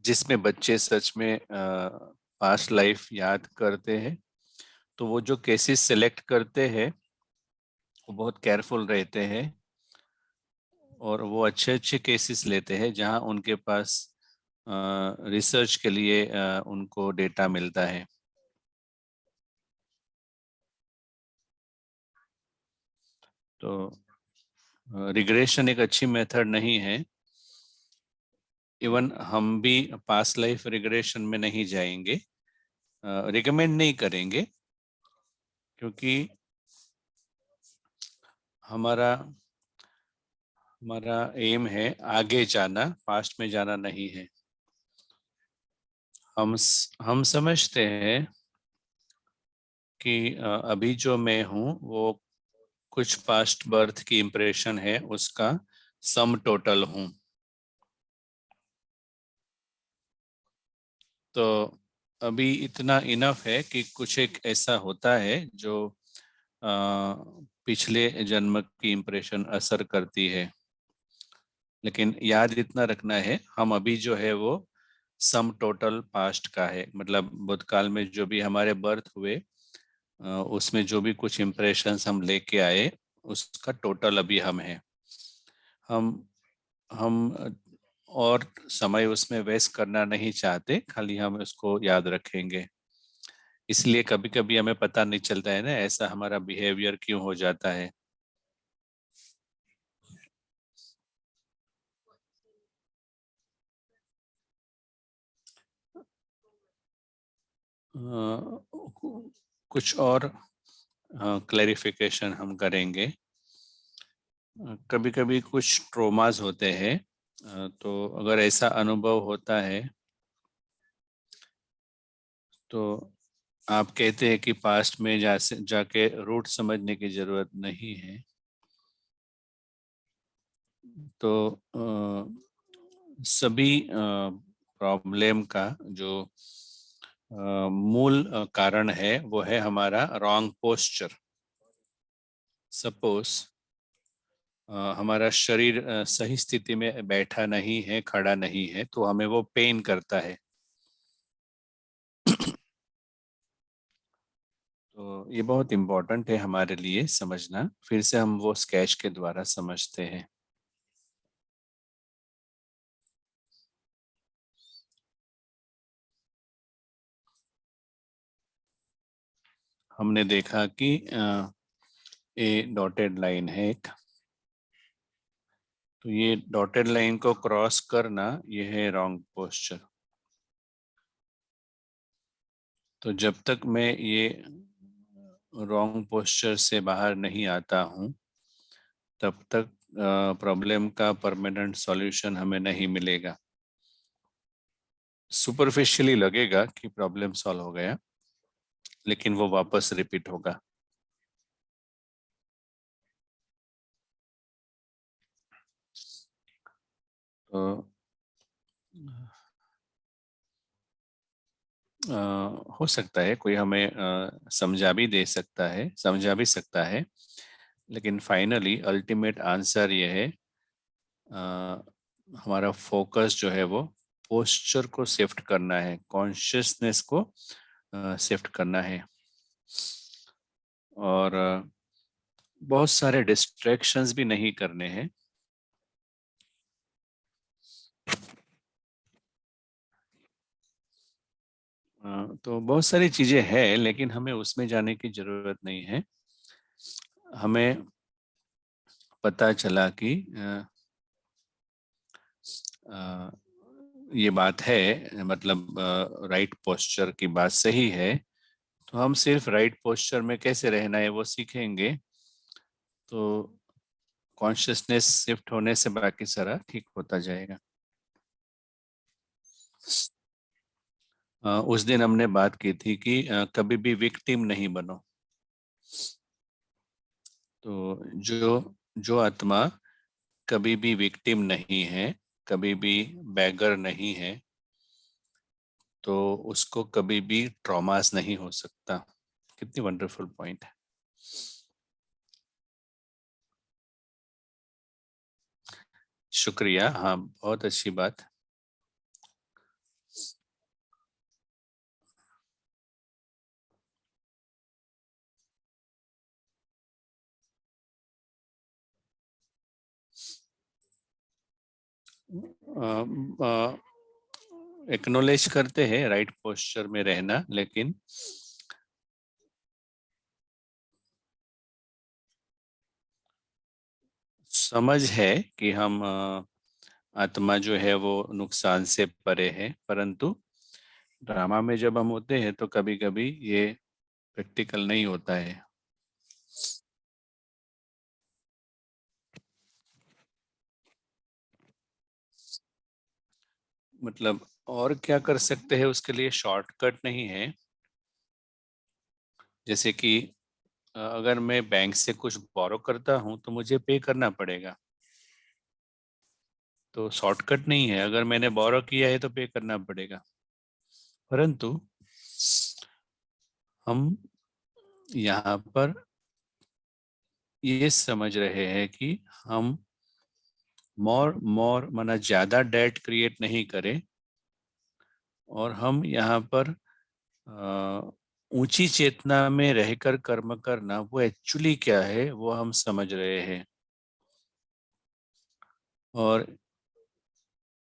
जिसमें बच्चे सच में पास्ट लाइफ याद करते हैं। तो वो जो केसेस सिलेक्ट करते हैं वो बहुत केयरफुल रहते हैं और वो अच्छे अच्छे केसेस लेते हैं जहां उनके पास रिसर्च के लिए उनको डेटा मिलता है। तो रिग्रेशन एक अच्छी मेथड नहीं है। इवन हम भी पास्ट लाइफ रिग्रेशन में नहीं जाएंगे, रिकमेंड नहीं करेंगे, क्योंकि हमारा हमारा एम है आगे जाना, पास्ट में जाना नहीं है। हम समझते हैं कि अभी जो मैं हूँ वो कुछ पास्ट बर्थ की इम्प्रेशन है, उसका सम टोटल हूँ। तो अभी इतना इनफ है कि कुछ एक ऐसा होता है जो अ, पिछले जन्म की इम्प्रेशन असर करती है। लेकिन याद इतना रखना है, हम अभी जो है वो सम टोटल पास्ट का है, मतलब भूतकाल में जो भी हमारे बर्थ हुए उसमें जो भी कुछ इम्प्रेशंस हम लेके आए उसका टोटल अभी हम है। हम और समय उसमें वेस्ट करना नहीं चाहते, खाली हम उसको याद रखेंगे। इसलिए कभी कभी हमें पता नहीं चलता है ना, ऐसा हमारा बिहेवियर क्यों हो जाता है। कुछ और क्लैरिफिकेशन हम करेंगे। कभी कभी कुछ ट्रोमास होते हैं, तो अगर ऐसा अनुभव होता है तो आप कहते हैं कि पास्ट में जाके रूट समझने की जरूरत नहीं है। तो सभी प्रॉब्लम का जो मूल कारण है वो है हमारा रॉन्ग पोस्चर। सपोज हमारा शरीर सही स्थिति में बैठा नहीं है, खड़ा नहीं है, तो हमें वो पेन करता है। तो ये बहुत इम्पोर्टेंट है हमारे लिए समझना। फिर से हम वो स्केच के द्वारा समझते हैं। हमने देखा कि ये डॉटेड लाइन है एक, तो ये डॉटेड लाइन को क्रॉस करना ये है रॉन्ग पोस्चर। तो जब तक मैं ये रॉन्ग पोस्चर से बाहर नहीं आता हूँ तब तक प्रॉब्लम का परमानेंट सॉल्यूशन हमें नहीं मिलेगा। सुपरफिशियली लगेगा कि प्रॉब्लम सॉल्व हो गया, लेकिन वो वापस रिपीट होगा। तो अ, हो सकता है कोई हमें समझा भी सकता है, लेकिन फाइनली अल्टीमेट आंसर ये है, हमारा फोकस जो है वो पोस्चर को शिफ्ट करना है, कॉन्शियसनेस को शिफ्ट करना है। और बहुत सारे डिस्ट्रैक्शंस भी नहीं करने हैं। तो बहुत सारी चीजें हैं, लेकिन हमें उसमें जाने की जरूरत नहीं है। हमें पता चला कि अ, ये बात है, मतलब राइट पोस्चर की बात सही है, तो हम सिर्फ राइट पोस्चर में कैसे रहना है वो सीखेंगे। तो कॉन्शियसनेस शिफ्ट होने से बाकी सारा ठीक होता जाएगा। उस दिन हमने बात की थी कि कभी भी विक्टिम नहीं बनो। तो जो जो आत्मा कभी भी विक्टिम नहीं है, कभी भी बैगर नहीं है, तो उसको कभी भी ट्रॉमास नहीं हो सकता। कितनी वंडरफुल पॉइंट है। शुक्रिया, हाँ बहुत अच्छी बात। एक्नोलेज करते हैं राइट पोस्चर में रहना, लेकिन समझ है कि हम आत्मा जो है वो नुकसान से परे है, परंतु ड्रामा में जब हम होते हैं तो कभी कभी ये प्रैक्टिकल नहीं होता है। मतलब और क्या कर सकते हैं उसके लिए शॉर्टकट नहीं है। जैसे कि अगर मैं बैंक से कुछ बोरो करता हूँ तो मुझे पे करना पड़ेगा, तो शॉर्टकट नहीं है। अगर मैंने बोरो किया है तो पे करना पड़ेगा। परंतु हम यहाँ पर ये समझ रहे हैं कि हम मोर मोर माना ज्यादा डेट क्रिएट नहीं करें, और हम यहाँ पर ऊंची चेतना में रहकर कर्म करना वो एक्चुअली क्या है वो हम समझ रहे हैं, और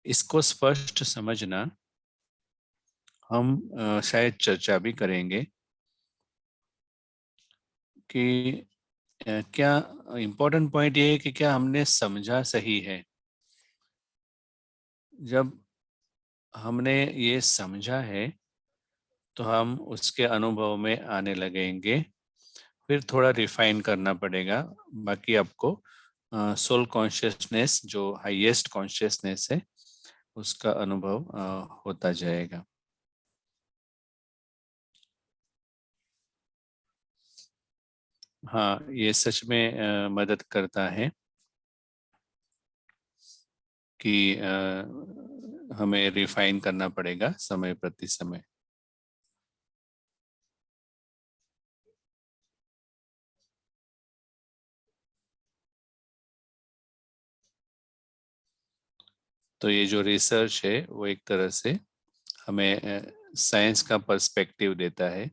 इसको स्पष्ट समझना हम शायद चर्चा भी करेंगे कि क्या इम्पोर्टेंट पॉइंट ये है कि क्या हमने समझा सही है। जब हमने ये समझा है तो हम उसके अनुभव में आने लगेंगे, फिर थोड़ा रिफाइन करना पड़ेगा। बाकी आपको सोल कॉन्शियसनेस जो हाईएस्ट कॉन्शियसनेस है उसका अनुभव होता जाएगा। हाँ, ये सच में मदद करता है कि हमें रिफाइन करना पड़ेगा समय प्रति समय। तो ये जो रिसर्च है वो एक तरह से हमें साइंस का पर्सपेक्टिव देता है।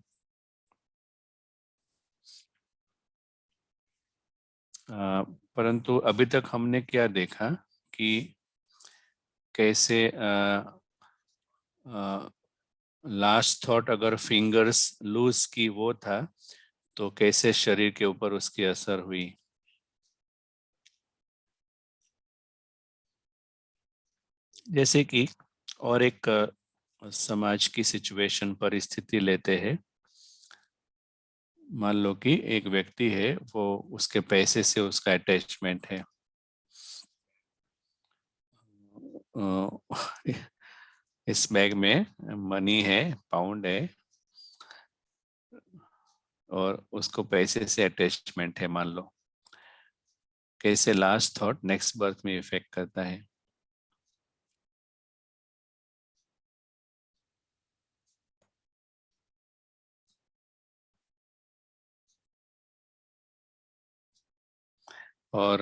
परंतु अभी तक हमने क्या देखा कि कैसे लास्ट थॉट अगर फिंगर्स लूज की वो था तो कैसे शरीर के ऊपर उसकी असर हुई। जैसे कि और एक समाज की सिचुएशन परिस्थिति लेते हैं। मान लो कि एक व्यक्ति है, वो उसके पैसे से उसका अटैचमेंट है। अ, इस बैग में मनी है, पाउंड है, और उसको पैसे से अटैचमेंट है मान लो। कैसे लास्ट थॉट नेक्स्ट बर्थ में इफेक्ट करता है। और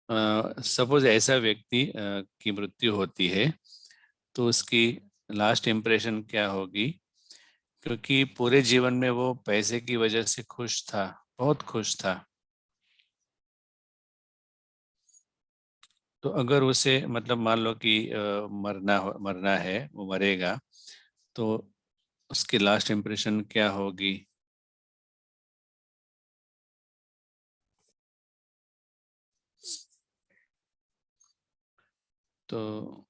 सपोज ऐसा व्यक्ति की मृत्यु होती है तो उसकी लास्ट इम्प्रेशन क्या होगी, क्योंकि पूरे जीवन में वो पैसे की वजह से खुश था, बहुत खुश था। तो अगर उसे मतलब मान लो कि मरना है, वो मरेगा, तो उसकी लास्ट इम्प्रेशन क्या होगी। तो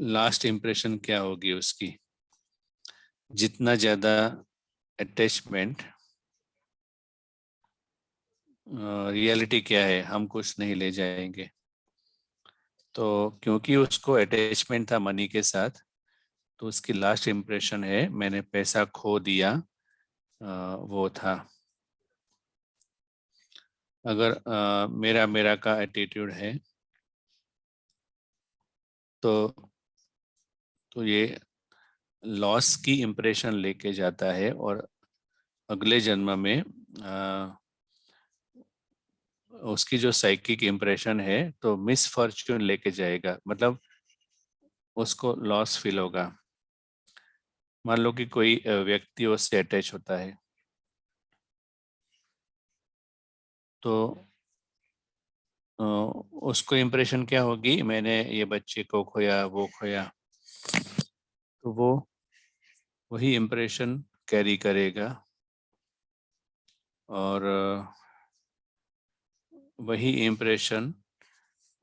लास्ट इम्प्रेशन क्या होगी उसकी, जितना ज्यादा अटैचमेंट। रियलिटी क्या है, हम कुछ नहीं ले जाएंगे। तो क्योंकि उसको अटैचमेंट था मनी के साथ, तो उसकी लास्ट इम्प्रेशन है मैंने पैसा खो दिया, वो था। अगर मेरा मेरा का एटीट्यूड है तो ये लॉस की इम्प्रेशन लेके जाता है, और अगले जन्म में उसकी जो साइकिक इम्प्रेशन है तो मिस फॉर्च्यून लेके जाएगा, मतलब उसको लॉस फील होगा। मान लो कि कोई व्यक्ति उससे अटैच होता है, तो अ, उसको इम्प्रेशन क्या होगी, मैंने ये बच्चे को खोया, वो खोया। तो वो वही इम्प्रेशन कैरी करेगा, और वही इम्प्रेशन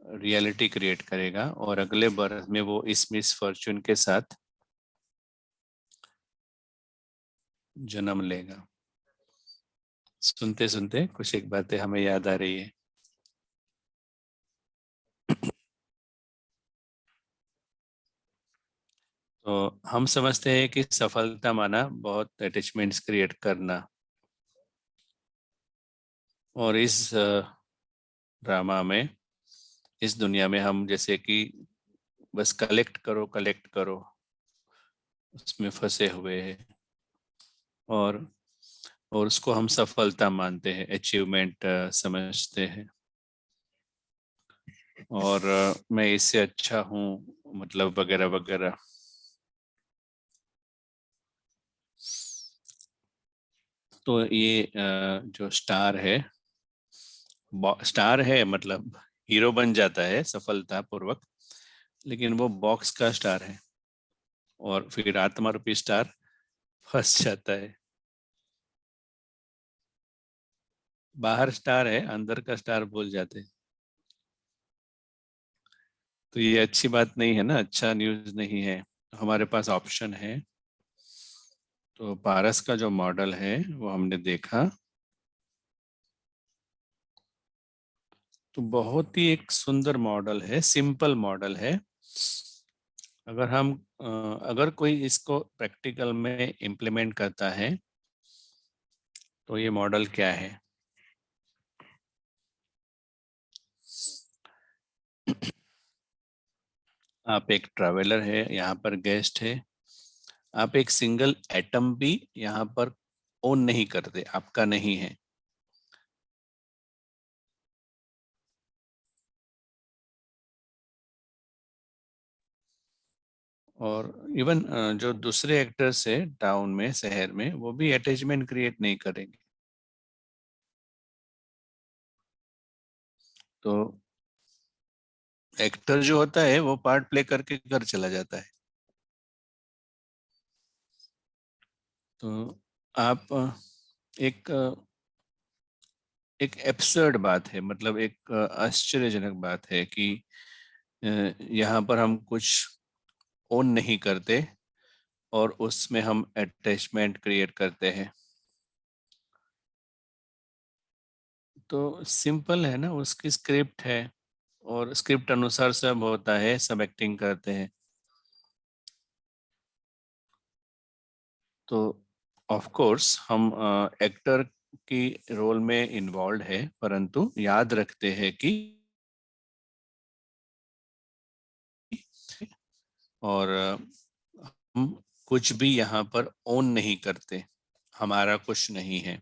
रियलिटी क्रिएट करेगा, और अगले बर्थ में वो इस मिस फॉर्च्यून के साथ जन्म लेगा। सुनते सुनते कुछ एक बातें हमें याद आ रही है। तो हम समझते हैं कि सफलता माना बहुत अटैचमेंट्स क्रिएट करना, और इस ड्रामा में, इस दुनिया में हम जैसे कि बस कलेक्ट करो उसमें फंसे हुए हैं, और उसको हम सफलता मानते हैं, अचीवमेंट समझते हैं। और मैं इससे अच्छा हूँ, मतलब वगैरह वगैरह। तो ये जो स्टार है मतलब हीरो बन जाता है सफलता पूर्वक, लेकिन वो बॉक्स का स्टार है और फिर आत्मा रूपी स्टार फंस जाता है। बाहर स्टार है, अंदर का स्टार भूल जाते हैं। तो ये अच्छी बात नहीं है ना, अच्छा न्यूज़ नहीं है। हमारे पास ऑप्शन है। तो पारस का जो मॉडल है वो हमने देखा, तो बहुत ही एक सुंदर मॉडल है, सिंपल मॉडल है। अगर हम अगर कोई इसको प्रैक्टिकल में इम्प्लीमेंट करता है तो ये मॉडल क्या है। आप एक ट्रैवलर है, यहाँ पर गेस्ट है। आप एक सिंगल एटम भी यहाँ पर ओन नहीं करते, आपका नहीं है। और इवन जो दूसरे एक्टर्स है टाउन में, शहर में, वो भी अटैचमेंट क्रिएट नहीं करेंगे। तो एक्टर जो होता है वो पार्ट प्ले करके घर चला जाता है। तो आप एक एक एब्सर्ड बात है, मतलब एक आश्चर्यजनक बात है कि यहाँ पर हम कुछ ओन नहीं करते और उसमें हम अटैचमेंट क्रिएट करते हैं। तो सिंपल है ना, उसकी स्क्रिप्ट है और स्क्रिप्ट अनुसार सब होता है, सब एक्टिंग करते हैं। तो ऑफ कोर्स हम एक्टर की रोल में इन्वॉल्व है, परंतु याद रखते हैं कि और हम कुछ भी यहाँ पर ओन नहीं करते, हमारा कुछ नहीं है।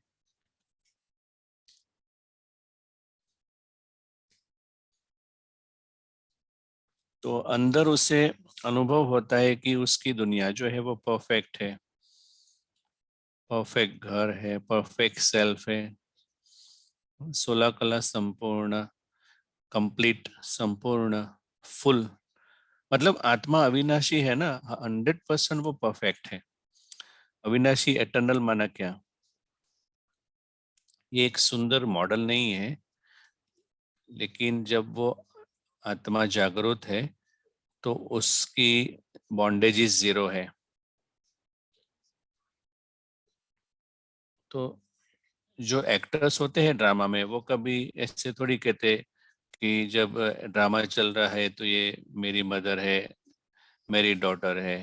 तो अंदर उसे अनुभव होता है कि उसकी दुनिया जो है वो परफेक्ट है, परफेक्ट घर है, परफेक्ट सेल्फ है, 16 कला संपूर्ण, कंप्लीट, संपूर्ण, फुल। मतलब आत्मा अविनाशी है ना, 100% वो परफेक्ट है। अविनाशी एटर्नल माना क्या, ये एक सुंदर मॉडल नहीं है, लेकिन जब वो आत्मा जागरूक है तो उसकी बॉन्डेज जीरो है। तो जो एक्टर्स होते हैं ड्रामा में, वो कभी ऐसे थोड़ी कहते कि जब ड्रामा चल रहा है तो ये मेरी मदर है, मेरी डॉटर है।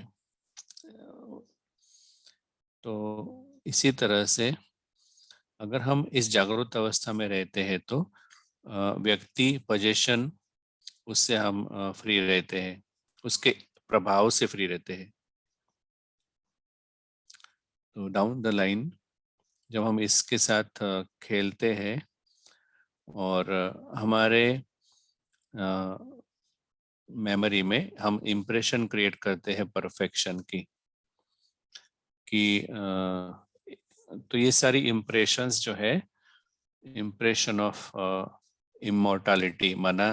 तो इसी तरह से अगर हम इस जागरूक अवस्था में रहते हैं तो व्यक्ति पोजीशन, उससे हम फ्री रहते हैं, उसके प्रभाव से फ्री रहते हैं। तो डाउन द लाइन जब हम इसके साथ खेलते हैं और हमारे मेमोरी में हम इम्प्रेशन क्रिएट करते हैं परफेक्शन की, कि तो ये सारी इम्प्रेशंस जो है, इम्प्रेशन ऑफ इमोर्टालिटी माना,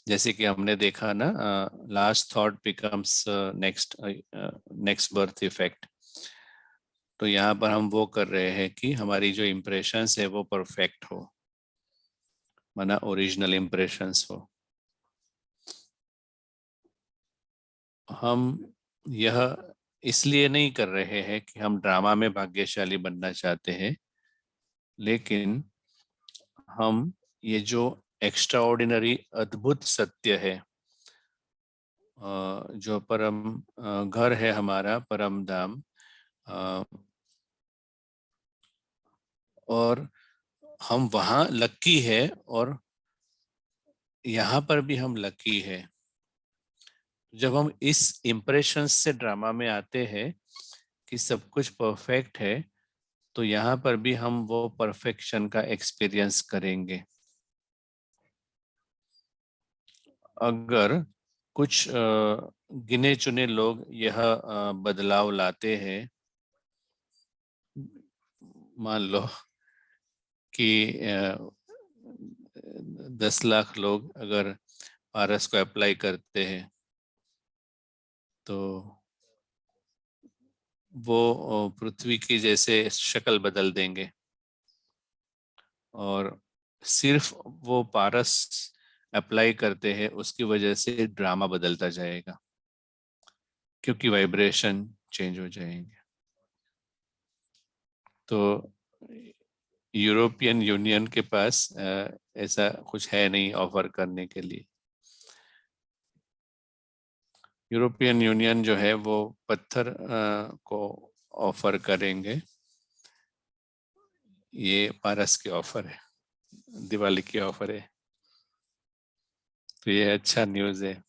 जैसे कि हमने देखा ना, last thought becomes next next birth effect. तो यहाँ पर हम वो कर रहे हैं कि हमारी जो इम्प्रेशंस है वो परफेक्ट हो, माना ओरिजिनल इम्प्रेशंस हो। हम यह इसलिए नहीं कर रहे हैं कि हम ड्रामा में भाग्यशाली बनना चाहते हैं, लेकिन हम ये जो एक्स्ट्रा ऑर्डिनरी अद्भुत सत्य है, जो परम घर है हमारा, परम धाम, अ, और हम वहाँ लकी है और यहाँ पर भी हम लकी है। जब हम इस इम्प्रेशन से ड्रामा में आते हैं कि सब कुछ परफेक्ट है, तो यहाँ पर भी हम वो परफेक्शन का एक्सपीरियंस करेंगे। अगर कुछ गिने चुने लोग यह बदलाव लाते हैं, मान लो कि 10 लाख लोग अगर पारस को अप्लाई करते हैं तो वो पृथ्वी की जैसे शक्ल बदल देंगे, और सिर्फ वो पारस अप्लाई करते हैं उसकी वजह से ड्रामा बदलता जाएगा, क्योंकि वाइब्रेशन चेंज हो जाएंगे। तो यूरोपियन यूनियन के पास ऐसा कुछ है नहीं ऑफर करने के लिए। यूरोपियन यूनियन जो है वो पत्थर को ऑफर करेंगे। ये पारस की ऑफर है, दिवाली की ऑफर है। तो ये अच्छा न्यूज़ है,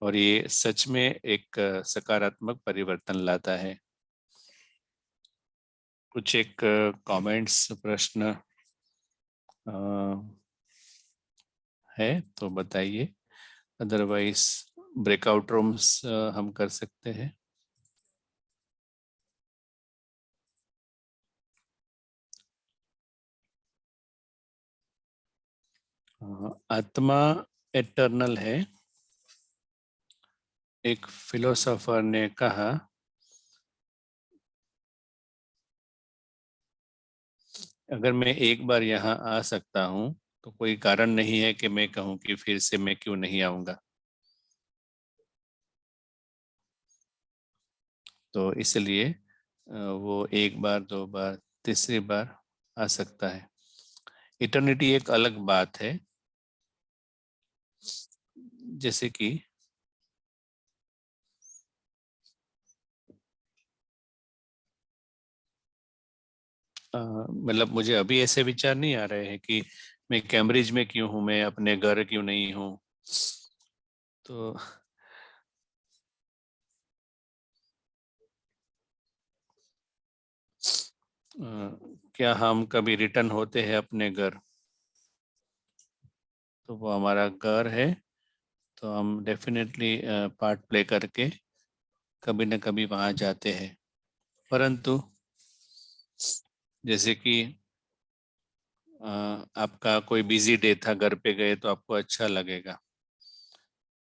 और ये सच में एक सकारात्मक परिवर्तन लाता है। कुछ एक कमेंट्स प्रश्न है तो बताइए, अदरवाइज ब्रेकआउट रूम्स हम कर सकते हैं। आत्मा एटर्नल है। एक फिलोसोफर ने कहा, अगर मैं एक बार यहाँ आ सकता हूँ तो कोई कारण नहीं है कि मैं कहूँ कि फिर से मैं क्यों नहीं आऊँगा। तो इसलिए वो एक बार, दो बार, तीसरी बार आ सकता है। इटर्निटी एक अलग बात है। जैसे कि मतलब मुझे अभी ऐसे विचार नहीं आ रहे हैं कि मैं कैम्ब्रिज में क्यों हूँ, मैं अपने घर क्यों नहीं हूँ। तो क्या हम कभी रिटर्न होते हैं अपने घर, तो वो हमारा घर है, तो हम डेफिनेटली पार्ट प्ले करके कभी न कभी वहाँ जाते हैं। परंतु जैसे कि आपका कोई बिजी डे था, घर पे गए तो आपको अच्छा लगेगा,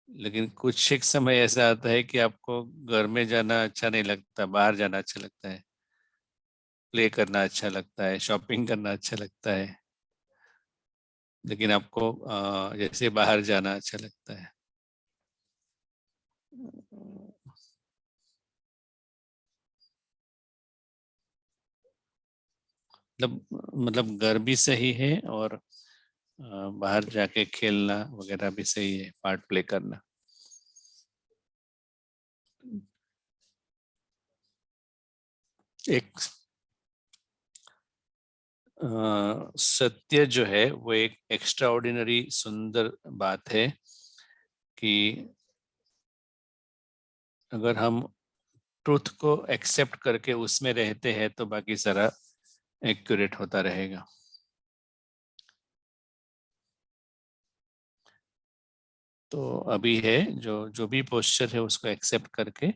लेकिन कुछ एक समय ऐसा आता है कि आपको घर में जाना अच्छा नहीं लगता, बाहर जाना अच्छा लगता है, प्ले करना अच्छा लगता है, शॉपिंग करना अच्छा लगता है, लेकिन आपको जैसे बाहर जाना अच्छा लगता है। मतलब घर भी सही है, और बाहर जाके खेलना वगैरह भी सही है, पार्ट प्ले करना। एक सत्य जो है वो एक एक्स्ट्रा ऑर्डिनरी सुंदर बात है कि अगर हम ट्रुथ को एक्सेप्ट करके उसमें रहते हैं तो बाकी सारा एक्यूरेट होता रहेगा। तो अभी है जो जो भी पोस्चर है उसको एक्सेप्ट करके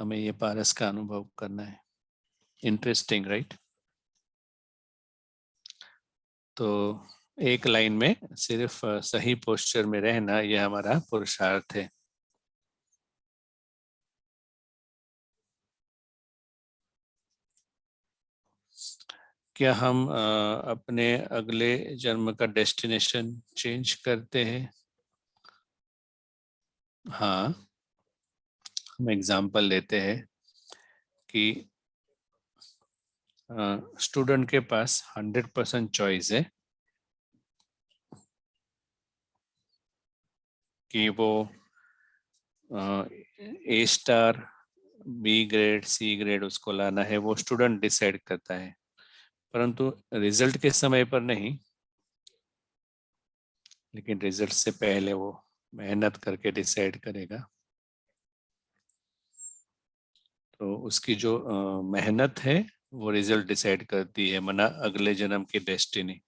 हमें ये पारस का अनुभव करना है। Interesting, right? तो एक लाइन में सिर्फ सही पोस्चर में रहना, ये हमारा पुरुषार्थ है। क्या हम अपने अगले जन्म का डेस्टिनेशन चेंज करते हैं? हाँ, हम एग्जाम्पल लेते हैं कि स्टूडेंट के पास 100% चॉइस है कि वो A star, B grade, C grade उसको लाना है, वो स्टूडेंट डिसाइड करता है, परंतु रिजल्ट के समय पर नहीं, लेकिन रिजल्ट से पहले वो मेहनत करके डिसाइड करेगा। तो उसकी जो मेहनत है वो रिजल्ट डिसाइड करती है, मना अगले जन्म की डेस्टिनी।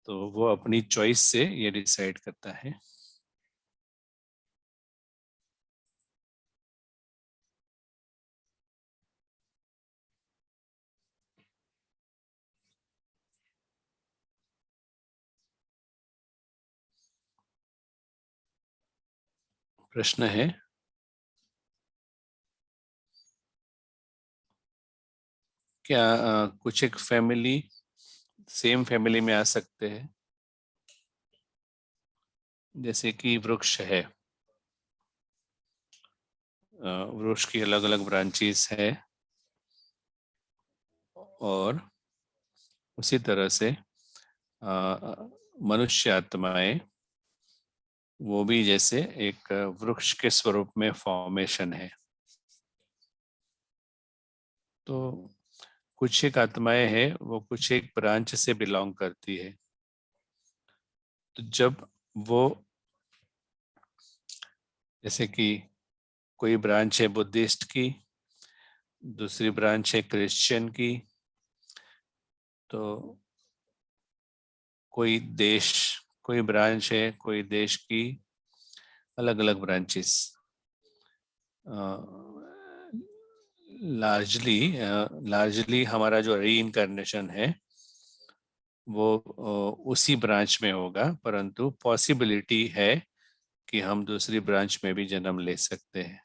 तो वो अपनी चॉइस से ये डिसाइड करता है। प्रश्न है, क्या कुछ एक फैमिली सेम फैमिली में आ सकते हैं? जैसे कि वृक्ष है, वृक्ष की अलग अलग ब्रांचेस है, और उसी तरह से मनुष्य आत्माएं, वो भी जैसे एक वृक्ष के स्वरूप में फॉर्मेशन है। तो कुछ एक आत्माएं हैं, वो कुछ एक ब्रांच से बिलोंग करती है। तो जब वो, जैसे कि कोई ब्रांच है बुद्धिस्ट की, दूसरी ब्रांच है क्रिश्चियन की, तो कोई देश, कोई ब्रांच है कोई देश की, अलग अलग ब्रांचेस, लार्जली हमारा जो रीइंकार्नेशन है वो उसी ब्रांच में होगा, परंतु पॉसिबिलिटी है कि हम दूसरी ब्रांच में भी जन्म ले सकते हैं।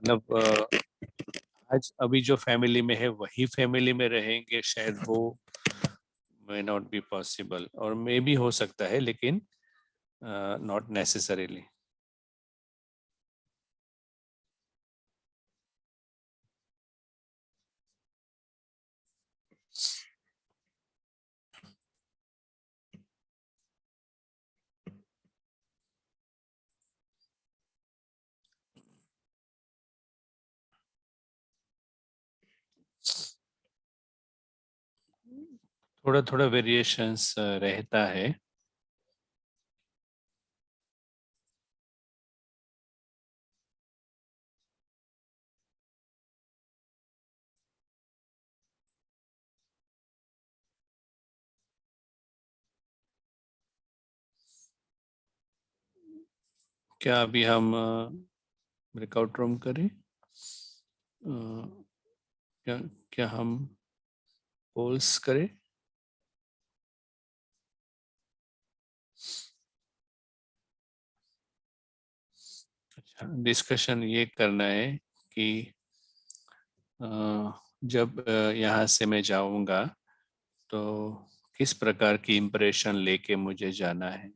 मतलब आज अभी जो फैमिली में है वही फैमिली में रहेंगे, शायद वो मे नॉट बी पॉसिबल, और मे भी हो सकता है, लेकिन नॉट नेसेसरीली। थोड़ा थोड़ा वेरिएशंस रहता है। क्या अभी हम ब्रेकआउट रूम करें? क्या क्या हम पोल्स करें? अच्छा, डिस्कशन ये करना है कि अ, जब यहाँ से मैं जाऊंगा तो किस प्रकार की इम्प्रेशन लेके मुझे जाना है।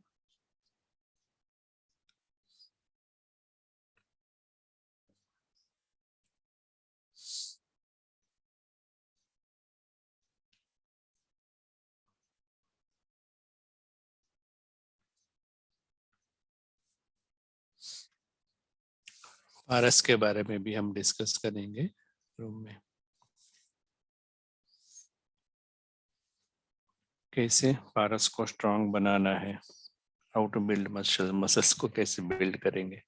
पारस के बारे में भी हम डिस्कस करेंगे रूम में, कैसे पारस को स्ट्रांग बनाना है, हाउ टू बिल्ड मसल्स को कैसे बिल्ड करेंगे।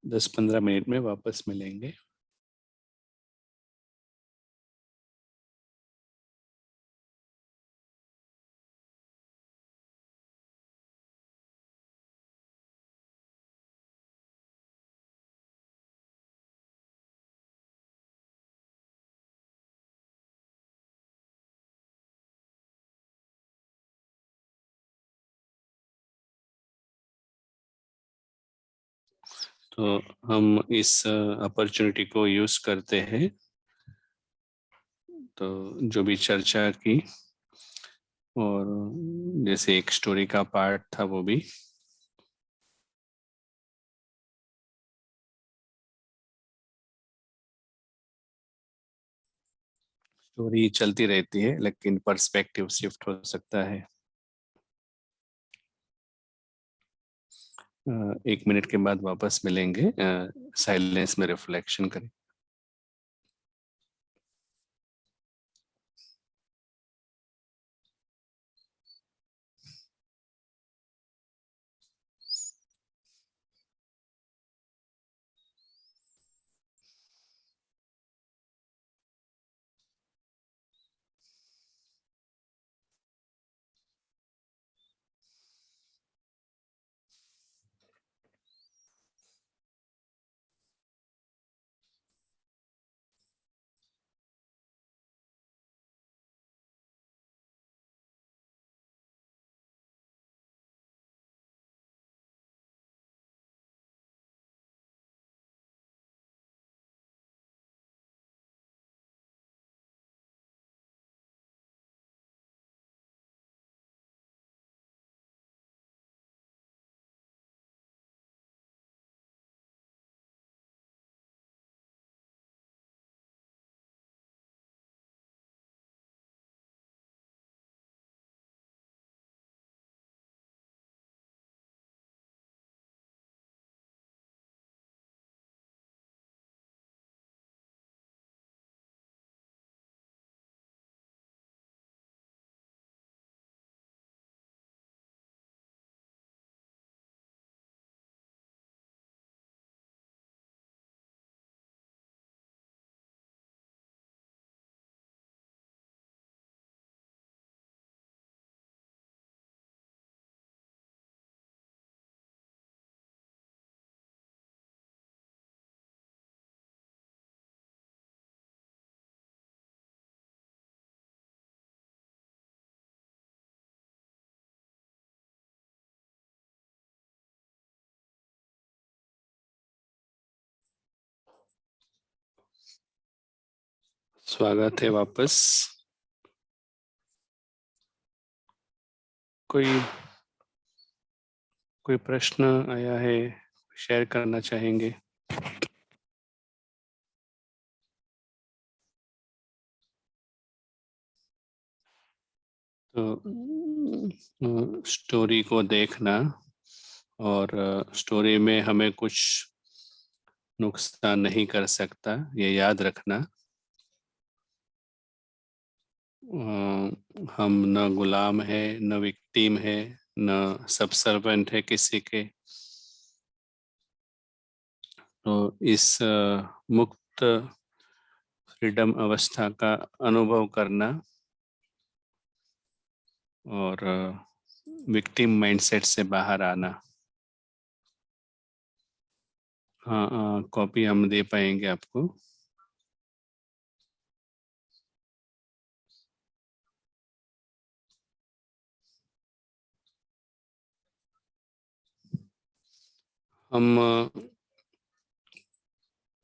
10-15 मिनट में वापस मिलेंगे। तो हम इस अपॉर्चुनिटी को यूज करते हैं, तो जो भी चर्चा की, और जैसे एक स्टोरी का पार्ट था वो भी। स्टोरी चलती रहती है लेकिन पर्सपेक्टिव शिफ्ट हो सकता है। 1 मिनट के बाद वापस मिलेंगे, साइलेंस में रिफ्लेक्शन करें। स्वागत है वापस। कोई कोई प्रश्न आया है, शेयर करना चाहेंगे? तो स्टोरी को देखना और स्टोरी में हमें कुछ नुकसान नहीं कर सकता, ये याद रखना। हम न गुलाम है, न विक्टिम है, न सब सर्वेंट है किसी के। तो इस मुक्त फ्रीडम अवस्था का अनुभव करना और विक्टिम माइंडसेट से बाहर आना। हाँ, कॉपी हम दे पाएंगे आपको। हम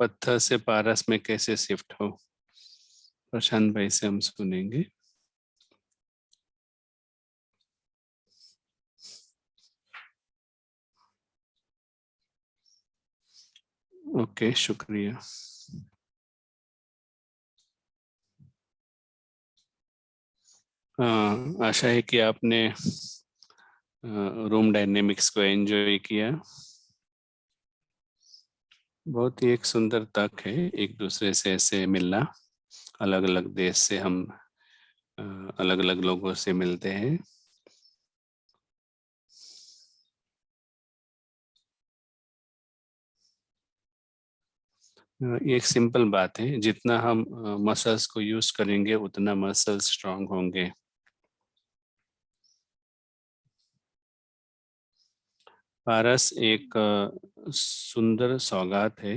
पत्थर से पारस में कैसे शिफ्ट हो, प्रशांत भाई से हम सुनेंगे। ओके, शुक्रिया। आशा है कि आपने रूम डायनेमिक्स को एंजॉय किया। बहुत ही एक सुंदर तक है एक दूसरे से ऐसे मिलना। अलग अलग देश से हम अलग अलग लोगों से मिलते हैं। ये एक सिंपल बात है, जितना हम मसल्स को यूज करेंगे उतना मसल्स स्ट्रांग होंगे। पारस एक सुंदर सौगात है।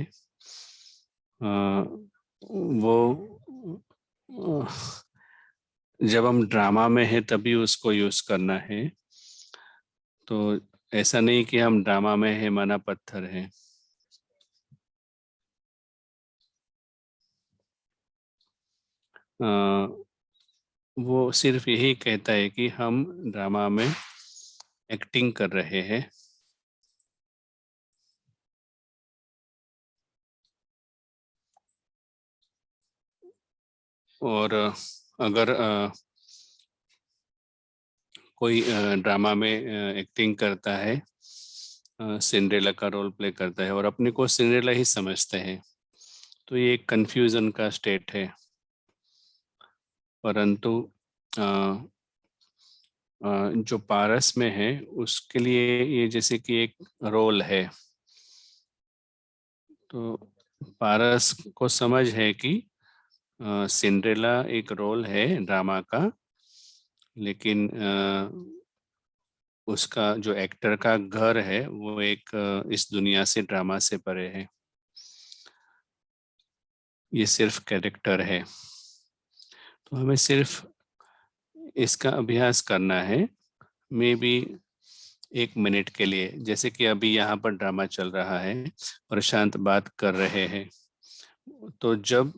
अ, वो अ, जब हम ड्रामा में है तभी उसको यूज करना है। तो ऐसा नहीं कि हम ड्रामा में है माना पत्थर है। वो सिर्फ यही कहता है कि हम ड्रामा में एक्टिंग कर रहे हैं। और अगर कोई ड्रामा में एक्टिंग करता है, सिंड्रेला का रोल प्ले करता है और अपने को सिंड्रेला ही समझते हैं, तो ये एक कंफ्यूजन का स्टेट है। परंतु अ, जो पारस में है उसके लिए ये जैसे कि एक रोल है। तो पारस को समझ है कि सिंड्रेला एक रोल है ड्रामा का, लेकिन उसका जो एक्टर का घर है वो एक इस दुनिया से, ड्रामा से परे है। ये सिर्फ कैरेक्टर है। तो हमें सिर्फ इसका अभ्यास करना है, मे बी 1 मिनट के लिए। जैसे कि अभी यहाँ पर ड्रामा चल रहा है, प्रशांत बात कर रहे हैं, तो जब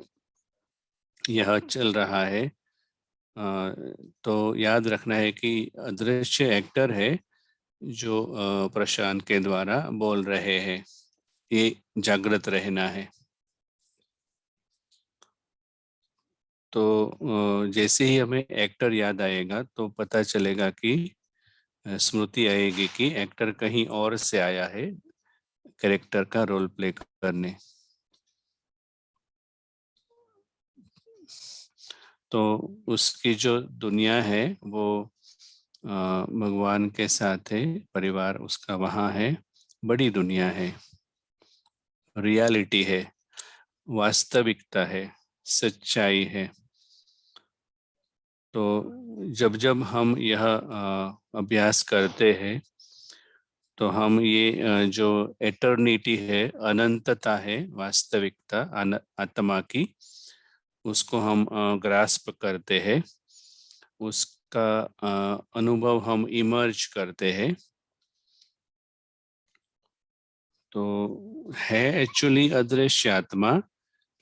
यह चल रहा है तो याद रखना है कि अदृश्य एक्टर है जो प्रशांत के द्वारा बोल रहे हैं। ये जागृत रहना है। तो जैसे ही हमें एक्टर याद आएगा तो पता चलेगा कि स्मृति आएगी कि एक्टर कहीं और से आया है कैरेक्टर का रोल प्ले करने। तो उसकी जो दुनिया है वो भगवान के साथ है, परिवार उसका वहाँ है, बड़ी दुनिया है, रियलिटी है, वास्तविकता है, सच्चाई है। तो जब जब हम यह अभ्यास करते हैं तो हम ये जो एटर्निटी है, अनंतता है, वास्तविकता आत्मा की, उसको हम ग्रास्प करते हैं, उसका अनुभव हम इमर्ज करते हैं। तो है एक्चुअली अदृश्य आत्मा,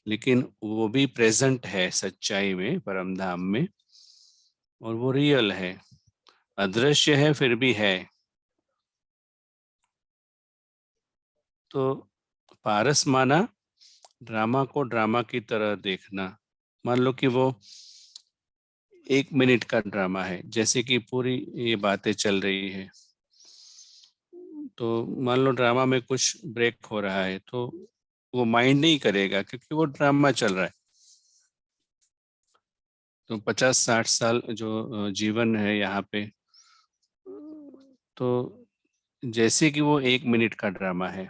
लेकिन वो भी प्रेजेंट है सच्चाई में, परम धाम में, और वो रियल है। अदृश्य है फिर भी है। तो पारस माना ड्रामा को ड्रामा की तरह देखना। मान लो कि वो 1 मिनट का ड्रामा है, जैसे कि पूरी ये बातें चल रही है। तो मान लो ड्रामा में कुछ ब्रेक हो रहा है तो वो माइंड नहीं करेगा, क्योंकि वो ड्रामा चल रहा है। तो 50-60 साल जो जीवन है यहाँ पे, तो जैसे कि वो 1 मिनट का ड्रामा है,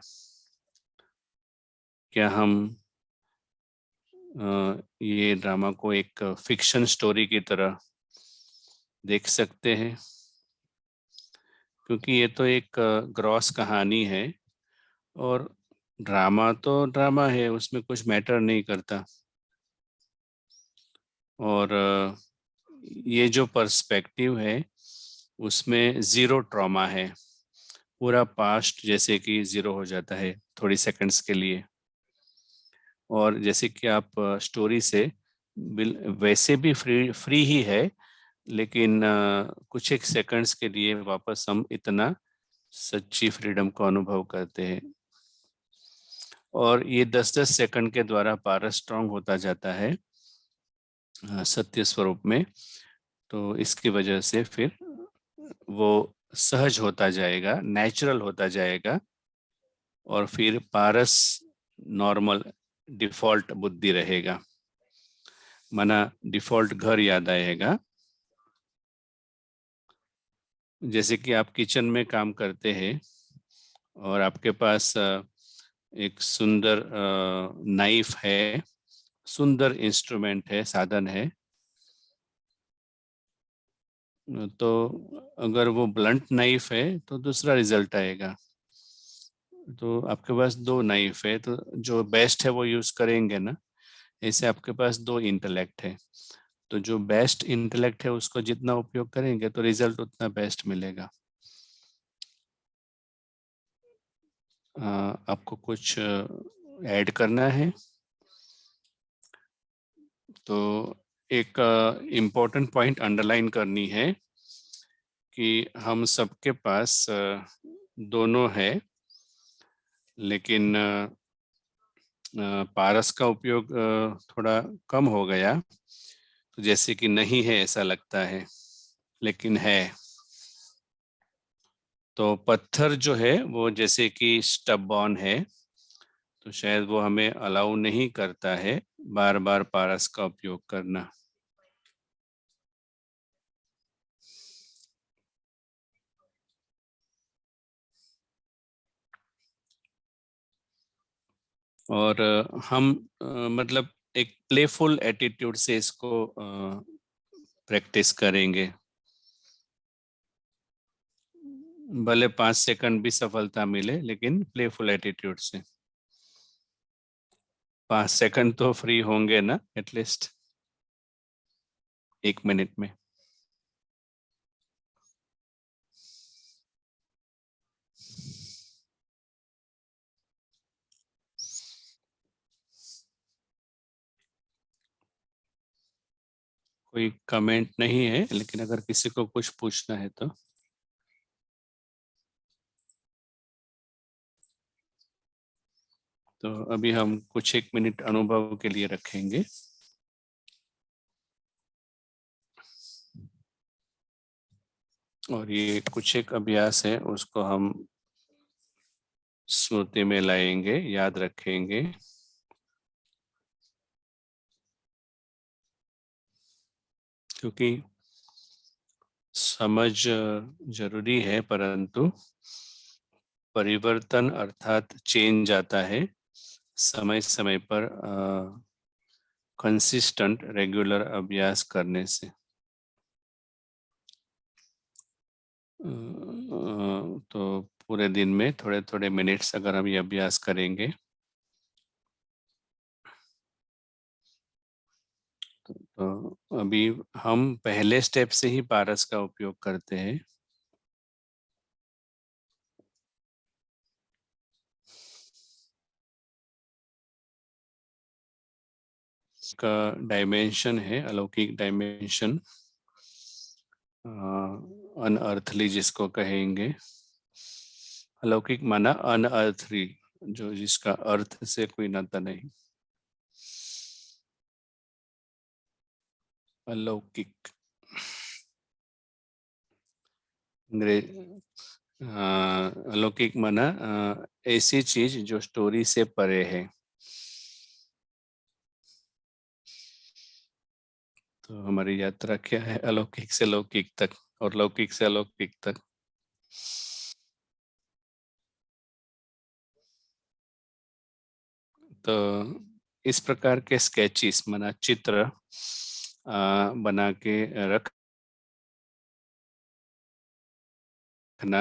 क्या हम ये ड्रामा को एक फिक्शन स्टोरी की तरह देख सकते हैं? क्योंकि ये तो एक ग्रॉस कहानी है, और ड्रामा तो ड्रामा है, उसमें कुछ मैटर नहीं करता। और ये जो पर्सपेक्टिव है उसमें जीरो ट्रॉमा है। पूरा पास्ट जैसे कि जीरो हो जाता है थोड़ी सेकंड्स के लिए। और जैसे कि आप स्टोरी से वैसे भी फ्री फ्री ही है, लेकिन कुछ एक सेकंड्स के लिए वापस हम इतना सच्ची फ्रीडम को अनुभव करते हैं। और ये 10-10 सेकंड के द्वारा पारस स्ट्रांग होता जाता है सत्य स्वरूप में। तो इसकी वजह से फिर वो सहज होता जाएगा, नेचुरल होता जाएगा, और फिर पारस नॉर्मल डिफॉल्ट बुद्धि रहेगा। माना डिफॉल्ट घर याद आएगा। जैसे कि आप किचन में काम करते हैं और आपके पास एक सुंदर नाइफ है, सुंदर इंस्ट्रूमेंट है, साधन है। तो अगर वो ब्लंट नाइफ है तो दूसरा रिजल्ट आएगा। तो आपके पास 2 नाइफ है, तो जो बेस्ट है वो यूज करेंगे ना। ऐसे आपके पास 2 इंटेलेक्ट है, तो जो बेस्ट इंटेलेक्ट है उसको जितना उपयोग करेंगे तो रिजल्ट उतना बेस्ट मिलेगा। आपको कुछ ऐड करना है तो एक इम्पोर्टेंट पॉइंट अंडरलाइन करनी है कि हम सबके पास दोनों है, लेकिन पारस का उपयोग थोड़ा कम हो गया, तो जैसे कि नहीं है ऐसा लगता है, लेकिन है। तो पत्थर जो है वो जैसे कि स्टबॉर्न है, तो शायद वो हमें अलाउ नहीं करता है बार बार पारस का उपयोग करना। और हम मतलब एक प्लेफुल एटीट्यूड से इसको प्रैक्टिस करेंगे। भले 5 सेकंड भी सफलता मिले, लेकिन प्लेफुल एटीट्यूड से। 5 सेकंड तो फ्री होंगे ना, एटलीस्ट 1 मिनट में। कोई कमेंट नहीं है, लेकिन अगर किसी को कुछ पूछना है तो। तो अभी हम कुछ 1 मिनट अनुभव के लिए रखेंगे। और ये कुछ एक अभ्यास है, उसको हम स्मृति में लाएंगे, याद रखेंगे। क्योंकि समझ जरूरी है, परंतु परिवर्तन अर्थात चेंज आता है समय समय पर कंसिस्टेंट रेगुलर अभ्यास करने से। तो पूरे दिन में थोड़े थोड़े मिनट्स अगर हम ये अभ्यास करेंगे तो अभी हम पहले स्टेप से ही पारस का उपयोग करते हैं। का डायमेंशन है, अलौकिक डायमेंशन, अनअर्थली जिसको कहेंगे। अलौकिक माना अनअर्थली, जो जिसका अर्थ से कोई नाता नहीं। अलौकिक अलौकिक माना ऐसी चीज जो स्टोरी से परे है। तो हमारी यात्रा क्या है, अलौकिक से लौकिक तक और लौकिक से अलौकिक तक। तो इस प्रकार के स्केचिस माना चित्र बना के रखना।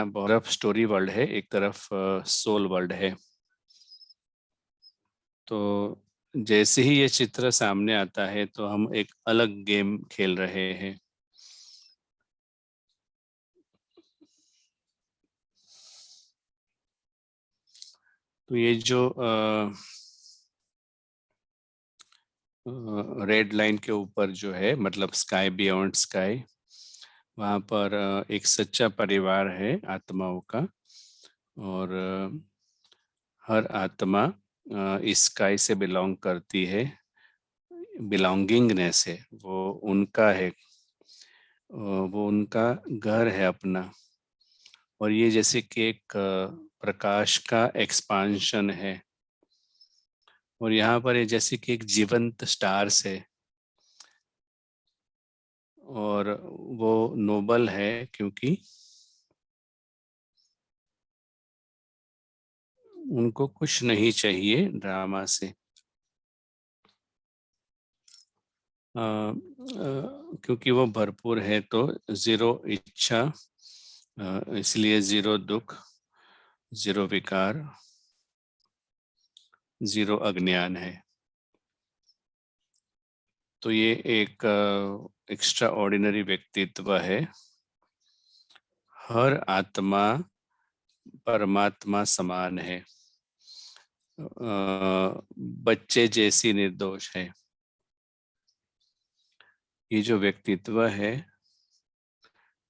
बहुत तरफ स्टोरी वर्ल्ड है, एक तरफ सोल वर्ल्ड है। तो जैसे ही ये चित्र सामने आता है तो हम एक अलग गेम खेल रहे हैं। तो ये जो रेड लाइन के ऊपर जो है, मतलब स्काई बियॉन्ड स्काई, वहाँ पर एक सच्चा परिवार है आत्माओं का। और हर आत्मा इस स्काई से बिलोंग करती है। बिलोंगिंगनेस है, वो उनका है, वो उनका घर है अपना। और ये जैसे कि एक प्रकाश का एक्सपांशन है। और यहाँ पर ये जैसे कि एक जीवंत स्टार्स है। और वो नोबल है क्योंकि उनको कुछ नहीं चाहिए ड्रामा से। क्योंकि वो भरपूर है तो जीरो इच्छा, इसलिए जीरो दुख, जीरो विकार, जीरो अज्ञान है। तो ये एक एक्स्ट्रा ऑर्डिनरी व्यक्तित्व है। हर आत्मा परमात्मा समान है, बच्चे जैसी निर्दोष है। ये जो व्यक्तित्व है